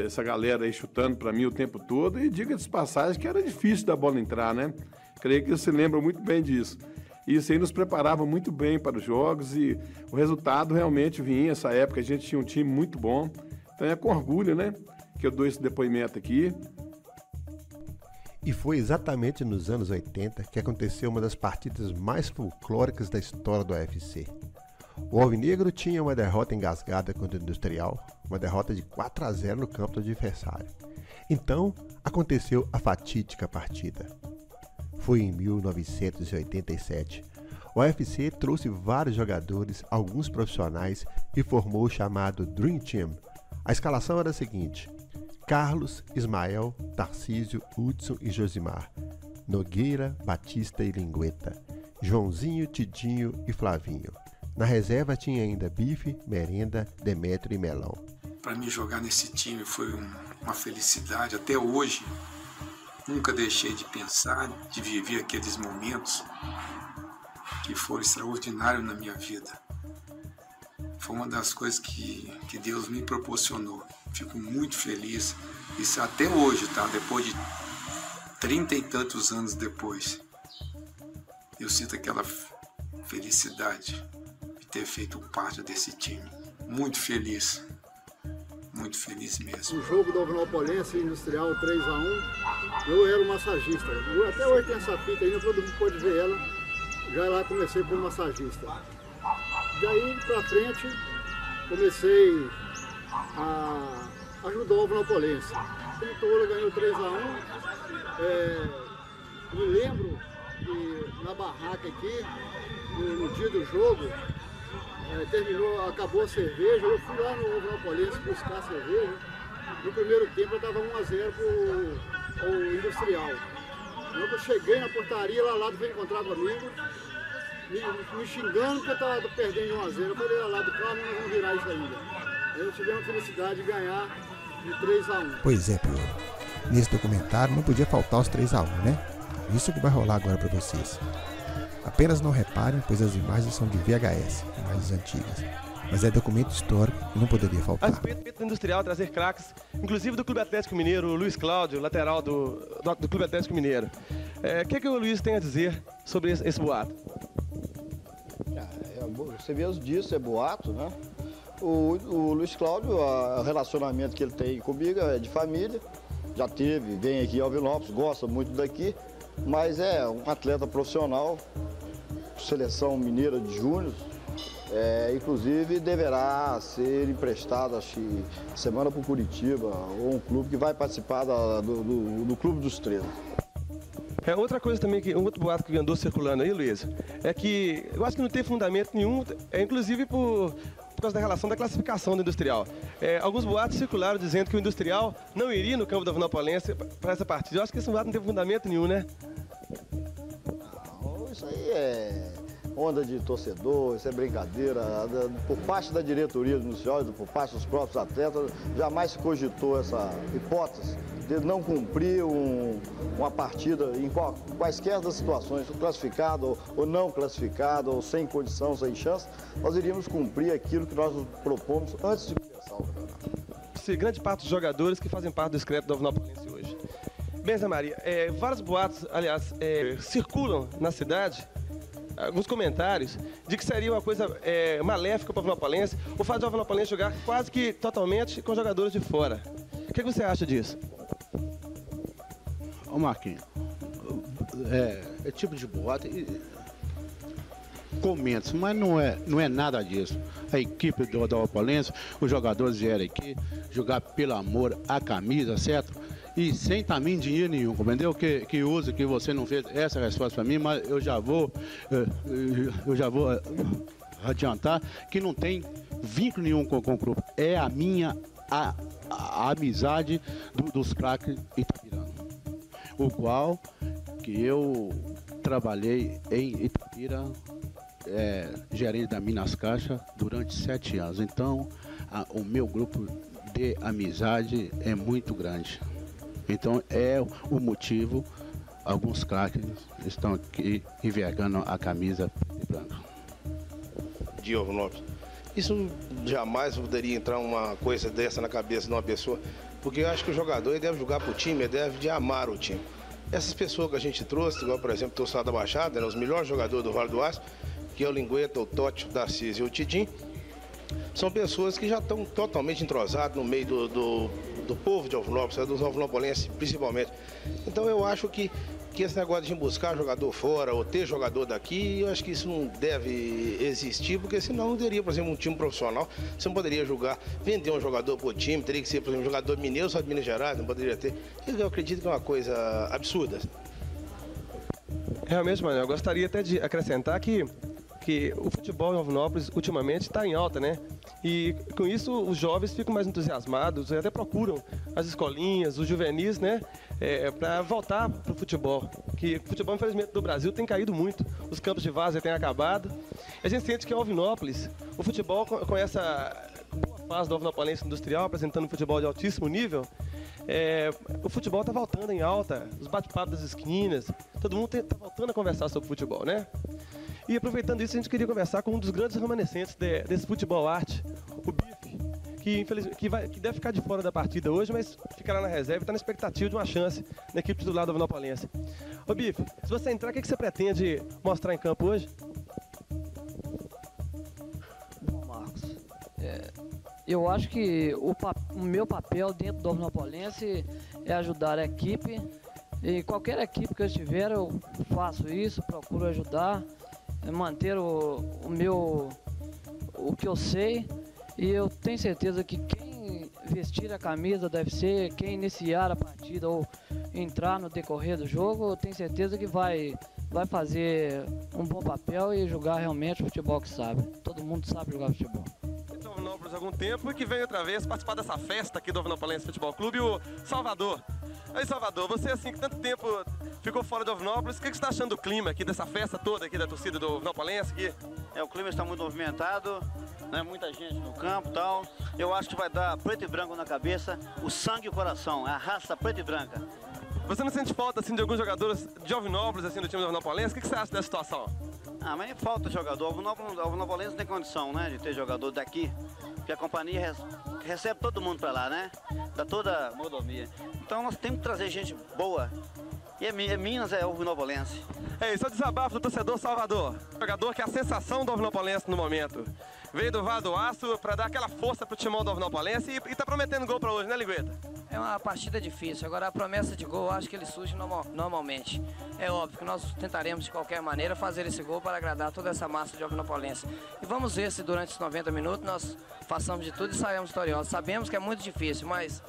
essa galera aí chutando para mim o tempo todo. E diga de passagem que era difícil da bola entrar, né? Creio que você lembra muito bem disso. E isso aí nos preparava muito bem para os jogos e o resultado realmente vinha. Essa época a gente tinha um time muito bom. Então é com orgulho, né, que eu dou esse depoimento aqui. E foi exatamente nos anos 80 que aconteceu uma das partidas mais folclóricas da história do UFC. O Alvinegro tinha uma derrota engasgada contra o Industrial, uma derrota de 4-0 no campo do adversário. Então, aconteceu a fatídica partida. Foi em 1987. O UFC trouxe vários jogadores, alguns profissionais, e formou o chamado Dream Team. A escalação era a seguinte: Carlos, Ismael, Tarcísio, Hudson e Josimar, Nogueira, Batista e Lingueta, Joãozinho, Tidinho e Flavinho. Na reserva tinha ainda Bife, Merenda, Demétrio e Melão. Para mim jogar nesse time foi uma felicidade. Até hoje, nunca deixei de pensar, de viver aqueles momentos que foram extraordinários na minha vida. Foi uma das coisas que Deus me proporcionou. Fico muito feliz. Isso até hoje, tá? Depois de 30 e tantos anos depois, eu sinto aquela felicidade de ter feito parte desse time. Muito feliz mesmo. O jogo do Ovinopolense Industrial 3-1, eu era o massagista. Até hoje tem essa fita ainda, todo mundo pode ver ela. Já lá comecei como massagista. Daí pra frente, comecei a ajudar o Ovinopolense. O Tuola ganhou 3-1. Me lembro que na barraca aqui, no dia do jogo, acabou a cerveja. Eu fui lá no Ovinopolense buscar a cerveja. No primeiro tempo eu estava 1-0 pro Industrial. Eu cheguei na portaria, lá veio encontrar comigo, me xingando porque eu estava perdendo de 1 a 0. Eu falei, lá do carro, nós vamos virar isso ainda. Aí eu tive a felicidade de ganhar de 3 a 1. Pois é, Pior. Nesse documentário não podia faltar os 3 a 1, né? Isso que vai rolar agora para vocês. Apenas não reparem, pois as imagens são de VHS, imagens antigas. Mas é documento histórico e não poderia faltar. A respeito do Industrial trazer craques, inclusive do Clube Atlético Mineiro, o Luiz Cláudio, lateral do Clube Atlético Mineiro. O que o Luiz tem a dizer sobre esse boato? Você mesmo disse, é boato, né? O Luiz Cláudio, o relacionamento que ele tem comigo é de família. Já teve, vem aqui em Alvinópolis, gosta muito daqui, mas é um atleta profissional, seleção mineira de júnior. Inclusive deverá ser emprestado, acho que semana para o Curitiba, ou um clube que vai participar do Clube dos 13. Outra coisa também, um outro boato que andou circulando aí, Luiz, é que eu acho que não tem fundamento nenhum, inclusive por causa da relação da classificação do Industrial. Alguns boatos circularam dizendo que o Industrial não iria no campo da Alvinopolense para essa partida. Eu acho que esse boato não tem fundamento nenhum, né? Não, isso aí é onda de torcedor, isso é brincadeira. Por parte da diretoria do Industrial e por parte dos próprios atletas, jamais se cogitou essa hipótese de não cumprir uma partida em quaisquer das situações, classificado ou não classificado, ou sem condição, sem chance, nós iríamos cumprir aquilo que nós nos propomos antes de começar o campeonato. Grande parte dos jogadores que fazem parte do excreto do Alvinopolense hoje. Bem, Zé Maria, vários boatos, aliás, circulam na cidade, alguns comentários, de que seria uma coisa maléfica para o Alvinopolense o fato de o Alvinopolense jogar quase que totalmente com jogadores de fora. O que você acha disso? Ô Marquinhos, é tipo de boato, comenta, mas não é nada disso. A equipe do Alvinopolense, os jogadores vieram aqui jogar pelo amor à camisa, certo? E sem também dinheiro nenhum, compreendeu? Que usa, que você não fez essa resposta para mim, mas eu já vou adiantar que não tem vínculo nenhum com o clube. É a minha a amizade dos craques Itapiranga, o qual que eu trabalhei em Itapira, gerente da Minas Caixa, durante 7 anos. Então, o meu grupo de amizade é muito grande. Então, é o motivo, alguns craques estão aqui envergando a camisa branca. De Alvinópolis. Isso jamais poderia entrar uma coisa dessa na cabeça de uma pessoa, porque eu acho que o jogador deve jogar para o time, ele deve de amar o time. Essas pessoas que a gente trouxe, igual por exemplo o Torçado da Baixada, né, os melhores jogadores do Vale do Aço, que é o Lingueta, o Totti, o Darcísio e o Tidim, são pessoas que já estão totalmente entrosadas no meio do povo de Alvinópolis, dos alvinopolenses principalmente. Então eu acho que esse negócio de buscar jogador fora ou ter jogador daqui, eu acho que isso não deve existir, porque senão não teria, por exemplo, um time profissional. Você não poderia vender um jogador por time, teria que ser, por exemplo, um jogador mineiro só de Minas Gerais, não poderia ter. Eu acredito que é uma coisa absurda. Realmente, Manuel, eu gostaria até de acrescentar que o futebol em Alvinópolis ultimamente está em alta, né? E com isso os jovens ficam mais entusiasmados e até procuram as escolinhas, os juvenis, né? Para voltar para o futebol. Que o futebol, infelizmente, do Brasil tem caído muito. Os campos de várzea têm acabado. A gente sente que em Alvinópolis, o futebol com essa boa fase do Alvinopolense Industrial, apresentando um futebol de altíssimo nível, o futebol está voltando em alta, os bate-papos das esquinas, todo mundo está voltando a conversar sobre futebol, né? E aproveitando isso, a gente queria conversar com um dos grandes remanescentes desse futebol arte, o Bife, que deve ficar de fora da partida hoje, mas ficará na reserva e está na expectativa de uma chance na equipe titular do Alvinopolense. Ô Bife, se você entrar, o que você pretende mostrar em campo hoje? Bom, Marcos, eu acho que o meu papel dentro do Alvinopolense é ajudar a equipe. E qualquer equipe que eu estiver, eu faço isso, procuro ajudar, manter o que eu sei, e eu tenho certeza que quem vestir a camisa deve ser quem iniciar a partida ou entrar no decorrer do jogo, eu tenho certeza que vai fazer um bom papel e jogar realmente o futebol que sabe. Todo mundo sabe jogar futebol. Então, Alvinópolis há algum tempo e que vem outra vez participar dessa festa aqui do Alvinopolense Futebol Clube, o Salvador. Aí, Salvador, você assim que tanto tempo ficou fora de Alvinópolis, o que você está achando do clima aqui, dessa festa toda aqui da torcida do Alvinopolense aqui? O clima está muito movimentado, né? Muita gente no campo e tal. Eu acho que vai dar preto e branco na cabeça, o sangue e o coração, a raça preta e branca. Você não sente falta assim de alguns jogadores de Alvinópolis, assim, do time do Alvinopolense? O que você acha dessa situação? Mas falta jogador. Alvinopolense não tem condição, né, de ter jogador daqui, porque a companhia recebe todo mundo para lá, né? Dá toda a mordomia. Então nós temos que trazer gente boa. E Minas é Alvinopolense. É isso, é o desabafo do torcedor Salvador. Jogador que é a sensação do Alvinopolense no momento. Veio do Vale do Aço para dar aquela força pro timão do Alvinopolense e tá prometendo gol para hoje, né, Lingueta? É uma partida difícil, agora a promessa de gol eu acho que ele surge normalmente. É óbvio que nós tentaremos de qualquer maneira fazer esse gol para agradar toda essa massa de Alvinopolense. E vamos ver se durante os 90 minutos nós façamos de tudo e saímos vitoriosos. Sabemos que é muito difícil, mas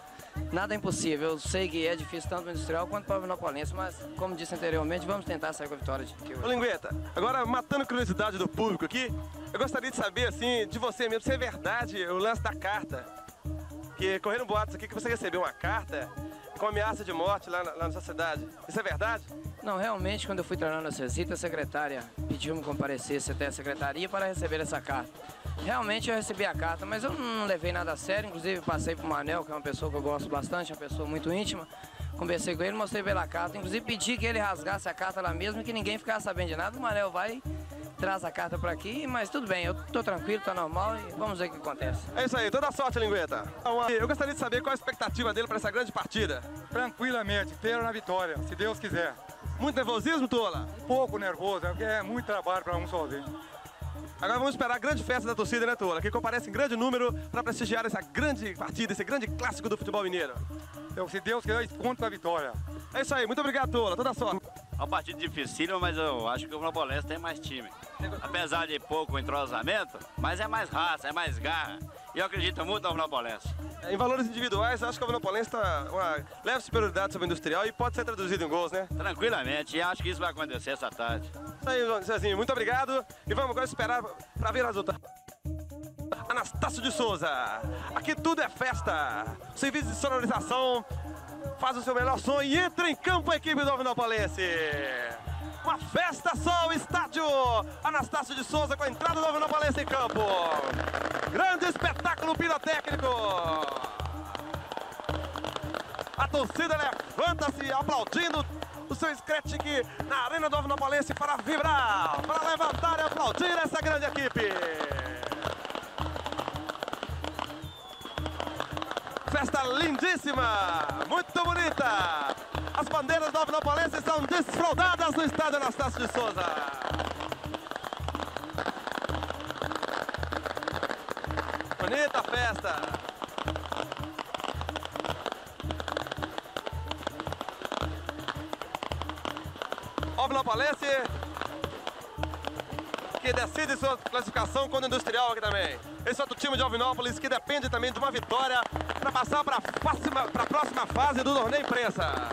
nada é impossível. Eu sei que é difícil tanto no Industrial quanto para o Alvinopolense, mas como disse anteriormente, vamos tentar sair com a vitória aqui hoje. Ô Lingueta, agora matando a curiosidade do público aqui, eu gostaria de saber assim, de você mesmo, se é verdade o lance da carta. Que correram boatos aqui que você recebeu uma carta com ameaça de morte lá na sua cidade. Isso é verdade? Não, realmente, quando eu fui treinar nessa visita, a secretária pediu-me que comparecesse até a secretaria para receber essa carta. Realmente eu recebi a carta, mas eu não levei nada a sério, inclusive passei para o Manel, que é uma pessoa que eu gosto bastante, uma pessoa muito íntima. Conversei com ele, mostrei pela carta, inclusive pedi que ele rasgasse a carta lá mesmo e que ninguém ficasse sabendo de nada. O Manel vai, traz a carta para aqui, mas tudo bem, eu tô tranquilo, tá normal e vamos ver o que acontece. É isso aí, toda sorte, Lingueta. Eu gostaria de saber qual a expectativa dele para essa grande partida. Tranquilamente, inteiro na vitória, se Deus quiser. Muito nervosismo, Tola? Um pouco nervoso, porque é muito trabalho para um sozinho. Agora vamos esperar a grande festa da torcida, né, Tola? Que comparece em grande número para prestigiar essa grande partida, esse grande clássico do futebol mineiro. Então, se Deus quiser, ponto para a vitória. É isso aí, muito obrigado, Tola, toda sorte. É uma partida dificílima, mas eu acho que o Alvinopolense tem mais time. Apesar de pouco entrosamento, mas é mais raça, é mais garra. E eu acredito muito no Alvinopolense. Em valores individuais, acho que o Alvinopolense está uma leve superioridade sobre o Industrial e pode ser traduzido em gols, né? Tranquilamente, e acho que isso vai acontecer essa tarde. Isso aí, Zezinho, muito obrigado. E vamos agora esperar para ver o resultado. Anastácio de Souza, aqui tudo é festa. Serviço de sonorização, faz o seu melhor som e entra em campo a equipe do Alvinopolense. Uma festa só, o estádio Anastácio de Souza com a entrada do Alvinopolense em campo. Grande espetáculo pirotécnico. A torcida levanta-se aplaudindo o seu Scratch na arena do Alvinopolense para vibrar, para levantar e aplaudir essa grande equipe. Festa lindíssima, muito bonita. As bandeiras do Alvinopolense são desfraldadas no estádio Anastácio de Souza. Bonita festa. Alvinopolense que decide sua classificação com o Industrial aqui também. Esse outro time de Alvinópolis que depende também de uma vitória para passar para a próxima fase do torneio imprensa.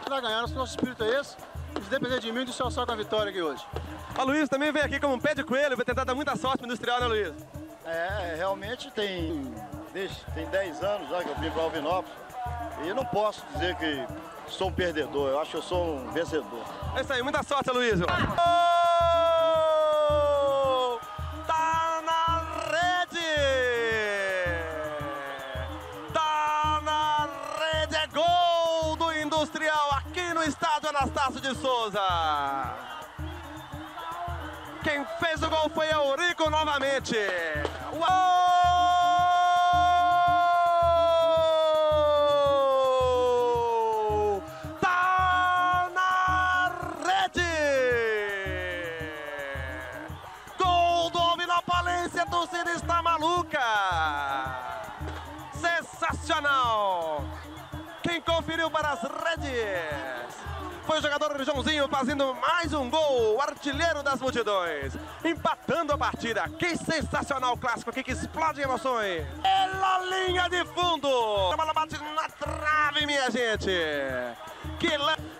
Vai ganhar, nosso espírito é esse. Se depender de mim, do céu só com a vitória aqui hoje. O Luiz também vem aqui como um pé de coelho, vai tentar dar muita sorte pro Industrial, né, Luiz? Realmente tem 10 anos já que eu vim para Alvinópolis e não posso dizer que sou um perdedor, eu acho que eu sou um vencedor. É isso aí, muita sorte, Luiz. Tá na rede! Tá na rede, é gol do Industrial aqui no estádio Anastácio de Souza. Quem fez o gol foi Eurico novamente. Uou! Tá na rede! Gol do Alvinopolense, a torcida está maluca! Sensacional! Quem conferiu para as redes? Foi o jogador Joãozinho fazendo mais um gol, o artilheiro das multidões, empatando a partida. Que sensacional clássico aqui, que explode emoções. Pela linha de fundo. A bola bate na trave, minha gente. Que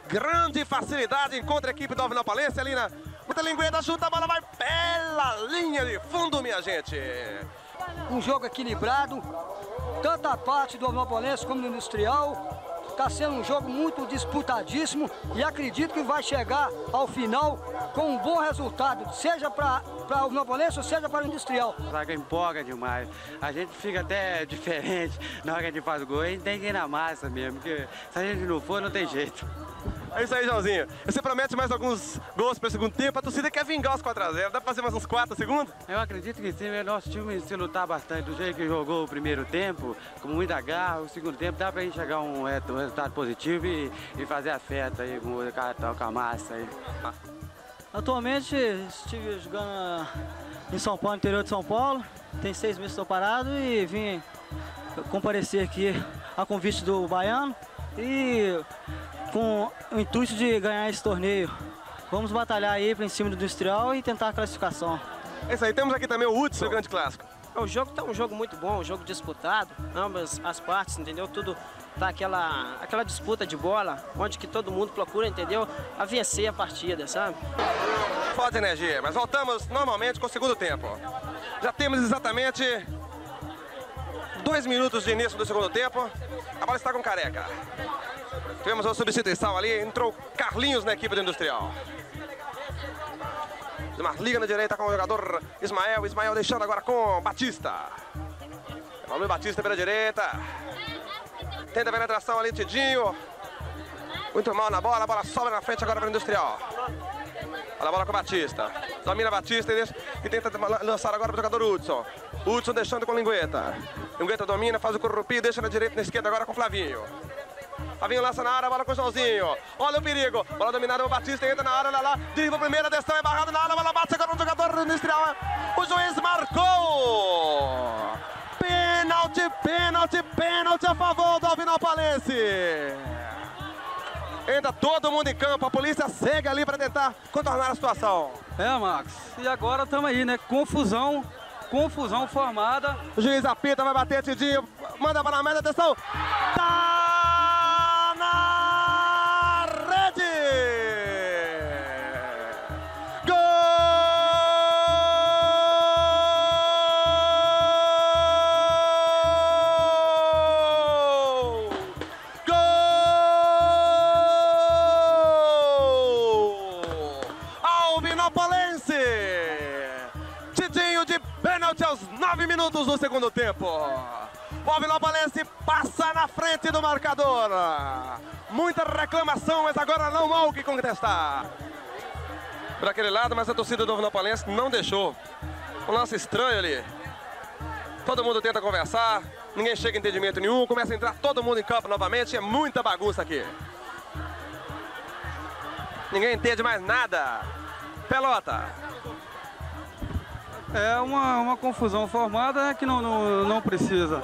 grande facilidade encontra a equipe do Alvinopalense ali na... Muita lingueta, chuta, a bola vai pela linha de fundo, minha gente. Um jogo equilibrado, tanto a parte do Alvinopalense como do Industrial. Está sendo um jogo muito disputadíssimo e acredito que vai chegar ao final com um bom resultado, seja para o Alvinopalense ou seja para o Industrial. A zaga empolga demais, a gente fica até diferente na hora que a gente faz o gol, a gente tem que ir na massa mesmo, porque se a gente não for, não tem jeito. É isso aí, Joãozinho. Você promete mais alguns gols para o segundo tempo? A torcida quer vingar os 4-0. Dá para fazer mais uns 4 segundos? Eu acredito que sim. Nosso time se lutar bastante do jeito que jogou o primeiro tempo, com muita garra, o segundo tempo dá para a gente chegar a um resultado positivo e fazer a festa aí com a massa aí. Atualmente estive jogando em São Paulo, interior de São Paulo. Tem 6 meses que estou parado e vim comparecer aqui a convite do Baiano e com o intuito de ganhar esse torneio. Vamos batalhar aí para em cima do Industrial e tentar a classificação. É isso aí, temos aqui também o Hudson, o grande clássico. O jogo tá um jogo muito bom, um jogo disputado, ambas as partes, entendeu? Tudo tá aquela disputa de bola, onde que todo mundo procura, entendeu? A vencer a partida, sabe? Falta energia, mas voltamos normalmente com o segundo tempo. Já temos exatamente 2 minutos de início do segundo tempo. A bola está com Careca. Tivemos uma substituição ali, entrou Carlinhos na equipe do Industrial. Liga na direita com o jogador Ismael. Ismael deixando agora com Batista. Luiz Batista pela direita. Tenta a penetração ali, Tidinho. Muito mal na bola, a bola sobra na frente agora para o Industrial. Olha a bola com o Batista. Domina Batista e tenta lançar agora para o jogador Hudson. Hudson deixando com Lingueta. Lingueta domina, faz o currupi, deixa na direita e na esquerda agora com o Flavinho. Flavinho lança na área, bola com o Joãozinho. Olha o perigo. Bola dominada, o Batista entra na área, lá. Deriva a primeira, atenção, é barrado na área, bola bate agora no jogador Industrial. O juiz marcou. Pênalti a favor do Alvinopalense. Entra todo mundo em campo, a polícia segue ali para tentar contornar a situação. Max, e agora estamos aí, né? Confusão formada. O juiz apita, vai bater, Tidinho, manda para a média, atenção. Tá na rede! Gol! Gol! Alvinopalense! Tidinho de pênalti aos 9 minutos do segundo tempo. O Alvinopalense passa na frente do marcador. Muita reclamação, mas agora não há o que contestar. Por aquele lado, mas a torcida do Alvinopalense não deixou. Um lance estranho ali. Todo mundo tenta conversar, ninguém chega a entendimento nenhum. Começa a entrar todo mundo em campo novamente. É muita bagunça aqui. Ninguém entende mais nada. Pelota. É uma confusão formada que não precisa.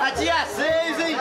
A dia 6, hein?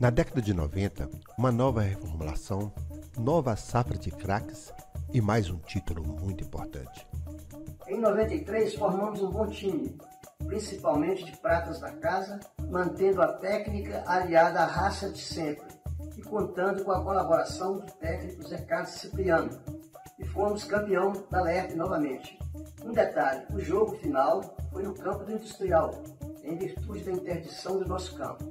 Na década de 90, uma nova reformulação, nova safra de craques e mais um título muito importante. Em 93, formamos um bom time, principalmente de pratas da casa, mantendo a técnica aliada à raça de sempre e contando com a colaboração do técnico Zé Carlos Cipriano. E fomos campeão da LERP novamente. Um detalhe, o jogo final foi no campo do Industrial, em em virtude da interdição do nosso campo.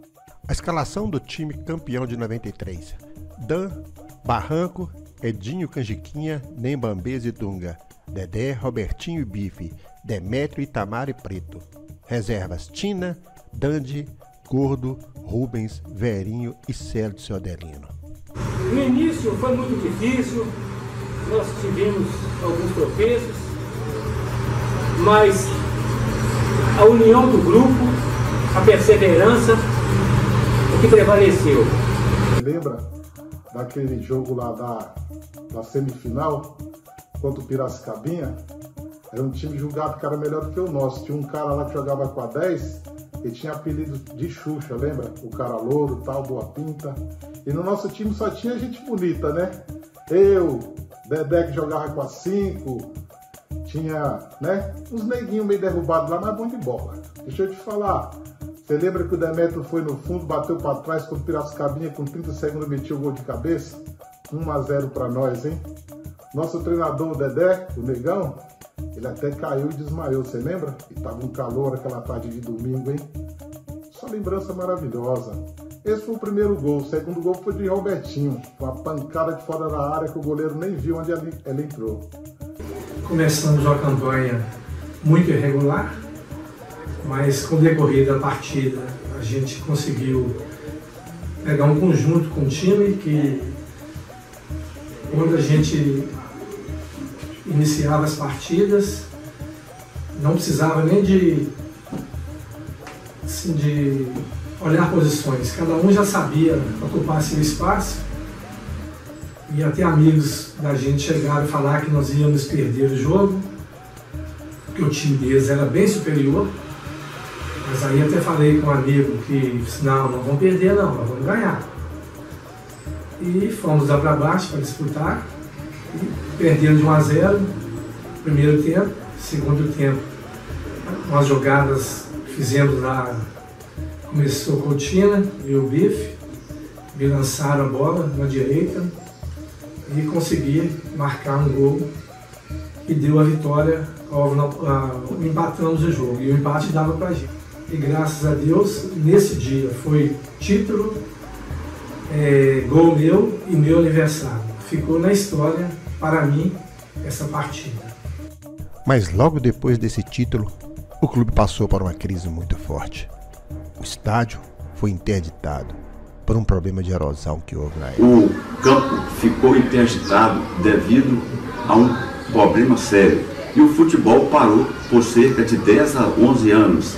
A escalação do time campeão de 93. Dan, Barranco, Edinho, Canjiquinha, Nembambês e Dunga. Dedé, Robertinho e Bife. Demétrio, Itamar e Preto. Reservas: Tina, Dandy, Gordo, Rubens, Verinho e Célio Adelino. No início foi muito difícil, nós tivemos alguns tropeços, mas a união do grupo, a perseverança, o que prevaleceu. Lembra daquele jogo lá da semifinal contra o Piracicabinha? Era um time julgado que era melhor do que o nosso. Tinha um cara lá que jogava com a 10, ele tinha apelido de Xuxa, lembra? O cara louro, tal, boa pinta. E no nosso time só tinha gente bonita, né? Eu, Dedé que jogava com a 5, tinha, né? Uns neguinhos meio derrubados lá, mas bom de bola. Deixa eu te falar, você lembra que o Demétrio foi no fundo, bateu para trás contra o Piracicabinha, com 30 segundos metia o gol de cabeça? 1-0 para nós, hein? Nosso treinador, o Dedé, o negão, ele até caiu e desmaiou, você lembra? E tava um calor aquela tarde de domingo, hein? Só lembrança maravilhosa. Esse foi o primeiro gol. O segundo gol foi de Robertinho. Uma pancada de fora da área que o goleiro nem viu onde ela entrou. Começamos uma campanha muito irregular, mas com o decorrer da partida a gente conseguiu pegar um conjunto com o time que, quando a gente iniciava as partidas, não precisava nem de olhar posições. Cada um já sabia ocupar seu espaço, e até amigos da gente chegaram a falar que nós íamos perder o jogo, porque o time deles era bem superior. Mas aí até falei com um amigo que disse: não vamos perder não, nós vamos ganhar. E fomos lá para baixo para disputar, e perdendo de 1-0, primeiro tempo. Segundo tempo, umas jogadas que fizemos lá, começou com o Tina e o Bife, me lançaram a bola na direita e consegui marcar um gol que deu a vitória, empatamos o jogo, e o empate dava pra gente. E graças a Deus, nesse dia foi título, gol meu e meu aniversário. Ficou na história, para mim, essa partida. Mas logo depois desse título, o clube passou por uma crise muito forte. O estádio foi interditado por um problema de erosão que houve na época. O campo ficou interditado devido a um problema sério. E o futebol parou por cerca de 10 a 11 anos.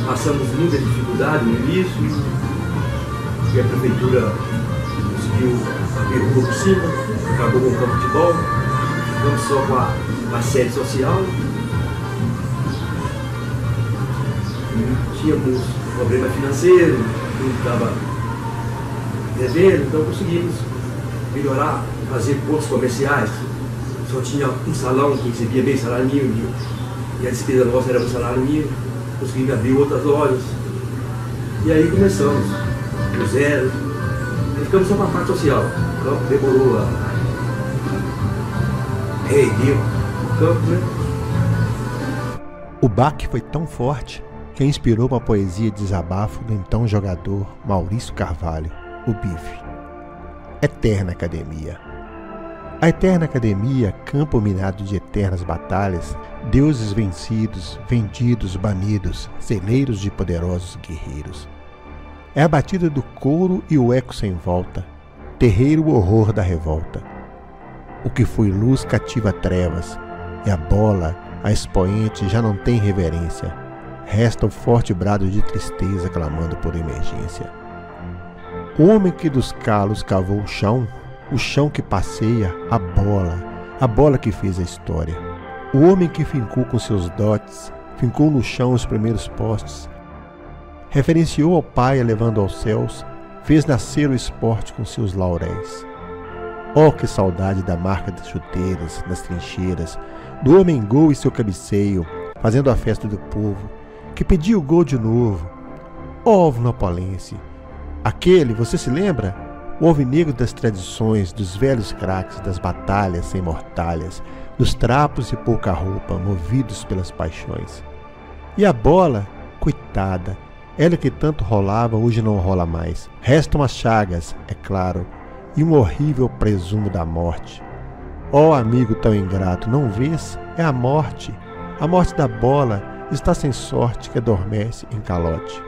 Passamos muita dificuldade no início, e a prefeitura conseguiu abrir um pouco cima, acabou com o campo de futebol, ficamos só com a sede social. Tínhamos problema financeiro, tudo estava devendo, então conseguimos melhorar, fazer pontos comerciais. Só tinha um salão que recebia bem salário mínimo, e a despesa nossa era um salário mínimo. Conseguimos abrir outras lojas. E aí começamos do zero. E ficamos só com a parte social. O campo demorou a reerguer o campo, né? O baque foi tão forte que inspirou uma poesia de desabafo do então jogador Maurício Carvalho, o Bife. Eterna Academia. A Eterna Academia, campo minado de eternas batalhas, deuses vencidos, vendidos, banidos, celeiros de poderosos guerreiros. É a batida do couro e o eco sem volta, terreiro o horror da revolta. O que foi luz cativa trevas, e a bola, a expoente, já não tem reverência. Resta o forte brado de tristeza clamando por emergência. O homem que dos calos cavou o chão que passeia, a bola que fez a história. O homem que fincou com seus dotes, fincou no chão os primeiros postes, referenciou ao pai elevando aos céus, fez nascer o esporte com seus lauréis. Oh, que saudade da marca das chuteiras, das trincheiras, do homem gol e seu cabeceio, fazendo a festa do povo, que pediu o gol de novo. Oh, alvinopolense, aquele, você se lembra? O alvinegro das tradições, dos velhos craques, das batalhas sem mortalhas, dos trapos e pouca roupa, movidos pelas paixões. E a bola, Coitada, ela que tanto rolava hoje não rola mais. Restam as chagas, é claro, e um horrível presumo da morte. Ó amigo tão ingrato, não vês? É a morte da bola, está sem sorte que adormece em calote.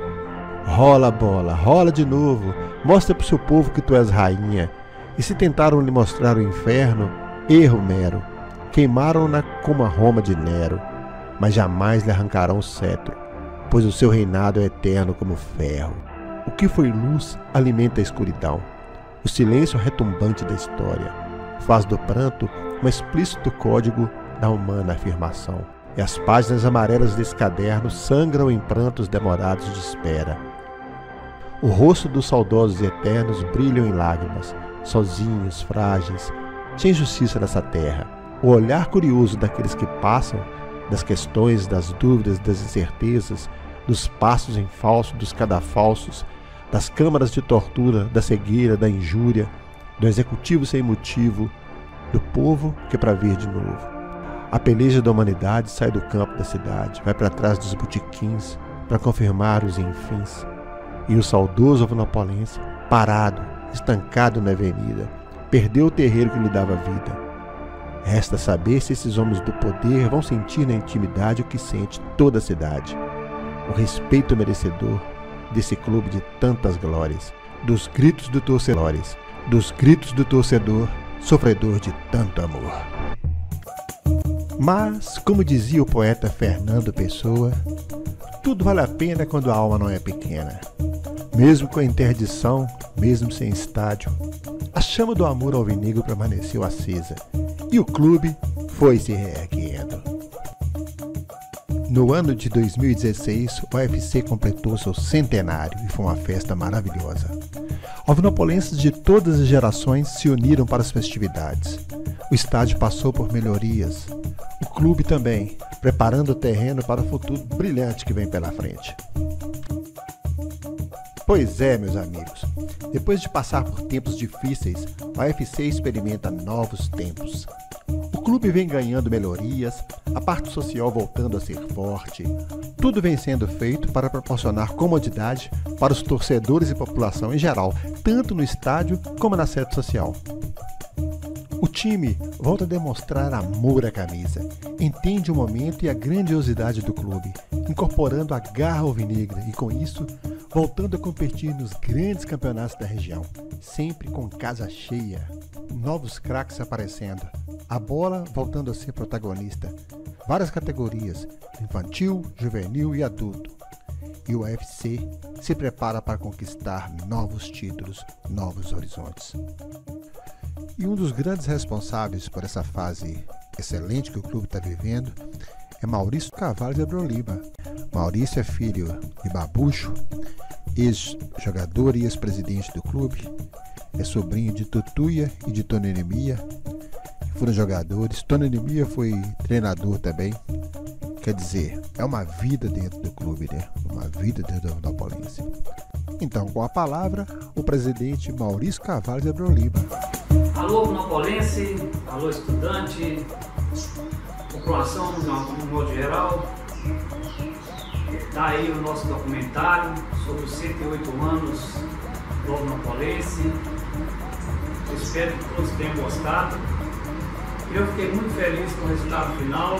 Rola bola, rola de novo, mostra pro seu povo que tu és rainha. E se tentaram lhe mostrar o inferno, erro mero. Queimaram-na como a Roma de Nero, mas jamais lhe arrancarão o cetro, pois o seu reinado é eterno como ferro. O que foi luz alimenta a escuridão. O silêncio retumbante da história faz do pranto um explícito código da humana afirmação. E as páginas amarelas desse caderno sangram em prantos demorados de espera. O rosto dos saudosos eternos brilham em lágrimas, sozinhos, frágeis, sem justiça nessa terra. O olhar curioso daqueles que passam, das questões, das dúvidas, das incertezas, dos passos em falso, dos cadafalsos, das câmaras de tortura, da cegueira, da injúria, do executivo sem motivo, do povo que é para vir de novo. A peleja da humanidade sai do campo da cidade, vai para trás dos botiquins para confirmar os enfins. E o saudoso alvinopolense, parado, estancado na avenida, perdeu o terreiro que lhe dava vida. Resta saber se esses homens do poder vão sentir na intimidade o que sente toda a cidade. O respeito merecedor desse clube de tantas glórias, dos gritos do torcedor, sofredor de tanto amor. Mas, como dizia o poeta Fernando Pessoa, tudo vale a pena quando a alma não é pequena. Mesmo com a interdição, mesmo sem estádio, a chama do amor alvinegro permaneceu acesa e o clube foi se reerguendo. No ano de 2016, o UFC completou seu centenário e foi uma festa maravilhosa. Alvinopolenses de todas as gerações se uniram para as festividades. O estádio passou por melhorias. O clube também, preparando o terreno para o futuro brilhante que vem pela frente. Pois é, meus amigos, depois de passar por tempos difíceis, o UFC experimenta novos tempos. O clube vem ganhando melhorias, a parte social voltando a ser forte. Tudo vem sendo feito para proporcionar comodidade para os torcedores e população em geral, tanto no estádio como na sede social. O time volta a demonstrar amor à camisa, entende o momento e a grandiosidade do clube, incorporando a garra alvinegra e, com isso, voltando a competir nos grandes campeonatos da região, sempre com casa cheia, novos craques aparecendo, a bola voltando a ser protagonista, várias categorias, infantil, juvenil e adulto. E o UFC se prepara para conquistar novos títulos, novos horizontes. E um dos grandes responsáveis por essa fase excelente que o clube está vivendo é Maurício Carvalho de Abreu Lima. Maurício é filho de Babucho, ex-jogador e ex-presidente do clube, é sobrinho de Tutuia e de Tony Anemia, que foram jogadores. Tony Anemia foi treinador também. Quer dizer, é uma vida dentro do clube, né? Uma vida dentro do Alvinopolense. Então, com a palavra, o presidente Maurício Carvalho de Abreu Lima. Alô, Alvinopolense, alô, estudante, população no modo geral. Está aí o nosso documentário sobre os 108 anos do Alvinopolense. Espero que todos tenham gostado. Eu fiquei muito feliz com o resultado final.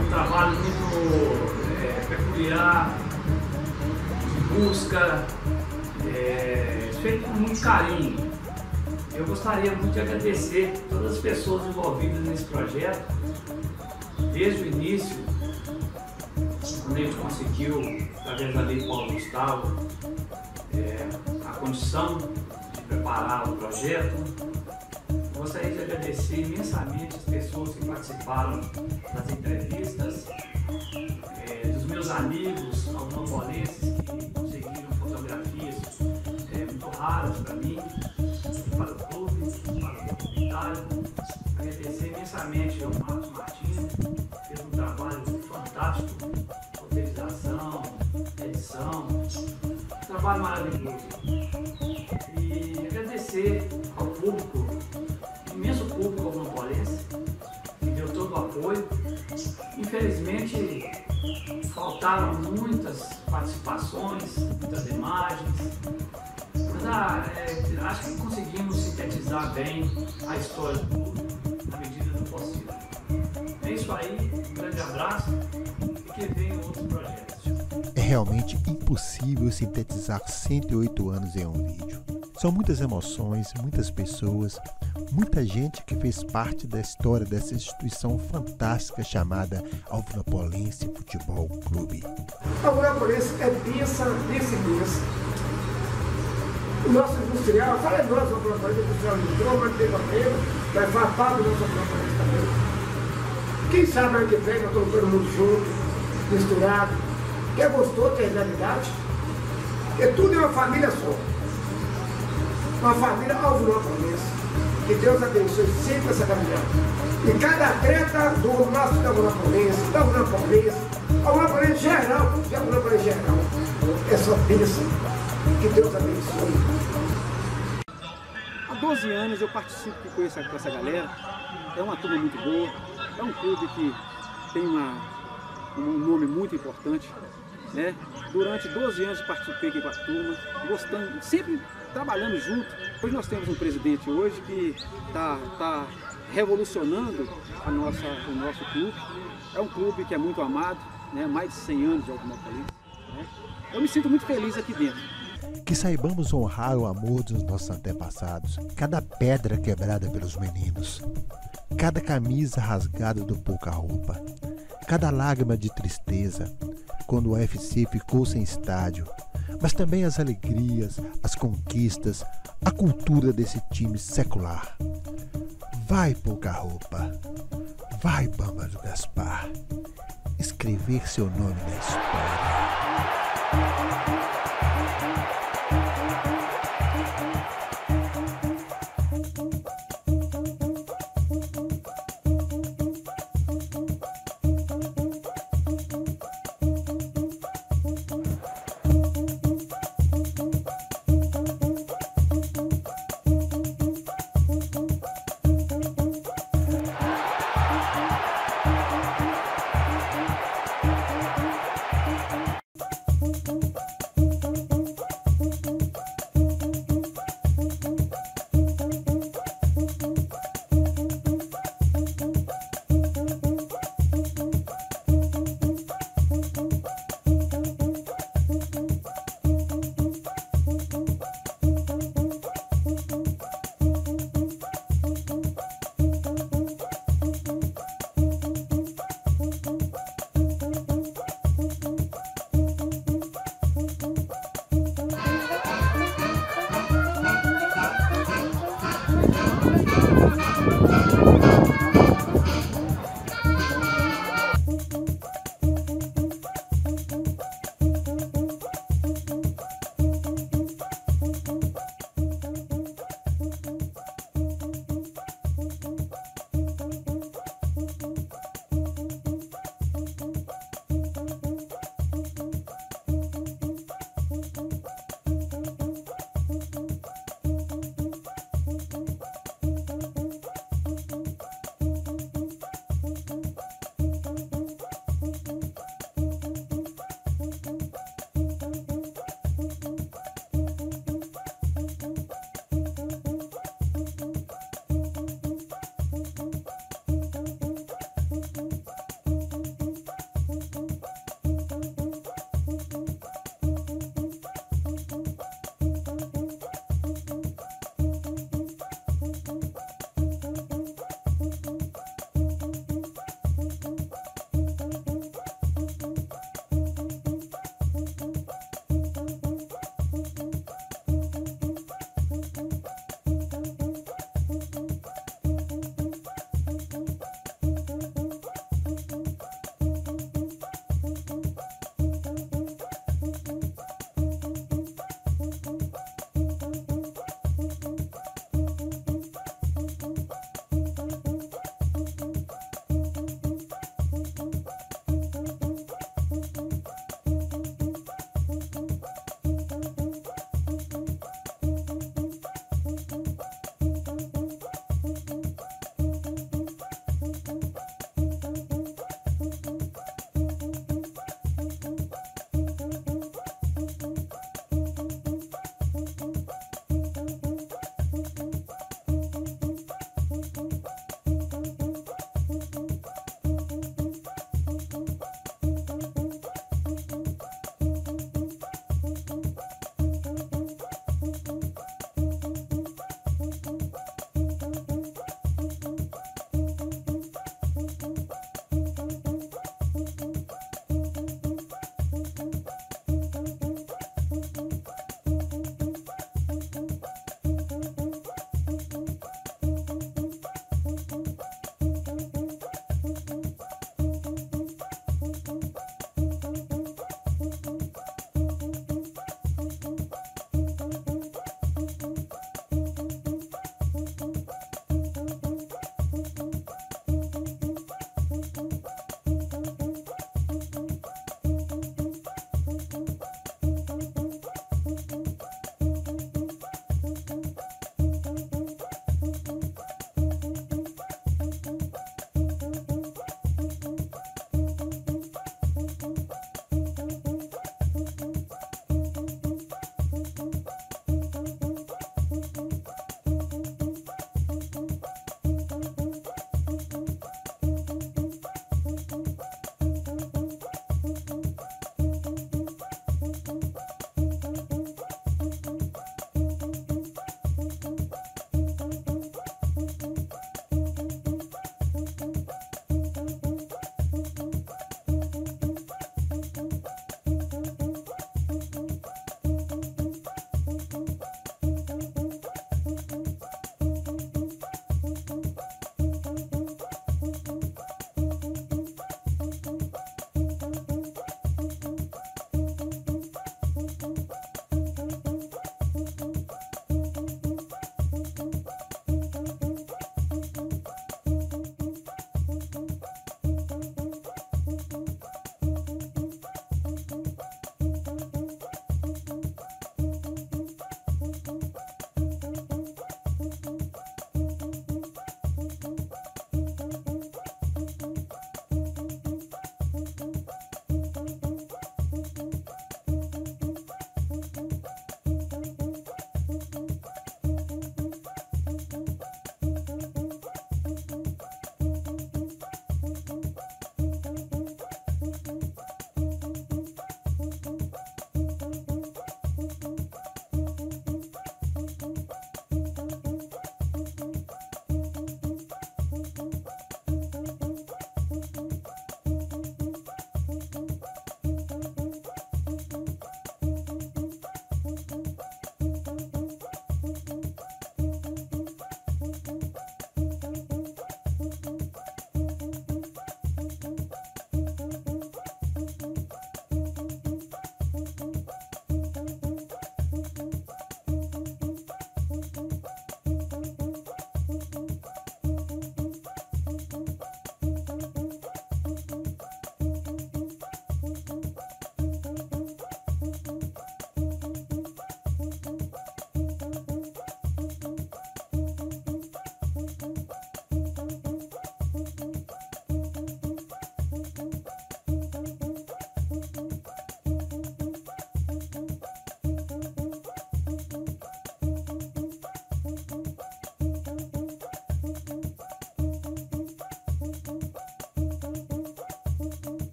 Um trabalho muito peculiar, de busca, feito com muito carinho. Eu gostaria muito de agradecer todas as pessoas envolvidas nesse projeto, desde o início, quando a gente conseguiu, através da Lei Paulo Gustavo, a condição de preparar o projeto. Gostaria de agradecer imensamente as pessoas que participaram das entrevistas, dos meus amigos alvinopolenses que conseguiram fotografias muito raras para mim, para o clube, para o documentário. Agradecer imensamente ao Marcos Martins, que fez um trabalho fantástico, roteirização, edição, um trabalho maravilhoso. E agradecer ao público, imenso público alvinopolense, que deu todo o apoio. Infelizmente, faltaram muitas participações, muitas imagens, mas acho que conseguimos sintetizar bem a história do clube na medida do possível. É isso aí, um grande abraço e que venham outros projetos. É realmente impossível sintetizar 108 anos em um vídeo. São muitas emoções, muitas pessoas, muita gente que fez parte da história dessa instituição fantástica chamada Alvinopolense Futebol Clube. Alvinopolense é pensa. O nosso industrial, fala nós, o Alvinopolense industrial entrou, mas tem papel, vai fazer parte do nosso Alvinopolense também. Quem sabe ano que vem, nós estamos todo mundo junto, misturado, que é gostoso, que é realidade, porque tudo é uma família só. Uma família alvinopolense. Que Deus abençoe sempre essa caminhada. E cada atleta do nosso alvinopolense, alvinopolense geral, é só bênção. Que Deus abençoe. Há 12 anos eu participo com essa galera. É uma turma muito boa. É um clube que tem um nome muito importante. Né? Durante 12 anos eu participei aqui com a turma, gostando, sempre trabalhando junto. Hoje nós temos um presidente hoje que está revolucionando o nosso clube. É um clube que é muito amado, né? Mais de 100 anos de Alvinopolense. Né? Eu me sinto muito feliz aqui dentro. Que saibamos honrar o amor dos nossos antepassados, cada pedra quebrada pelos meninos, cada camisa rasgada do pouca roupa, cada lágrima de tristeza quando o UFC ficou sem estádio, mas também as alegrias, as conquistas, a cultura desse time secular. Vai, pouca roupa, vai, Bamba do Gaspar, escrever seu nome na história.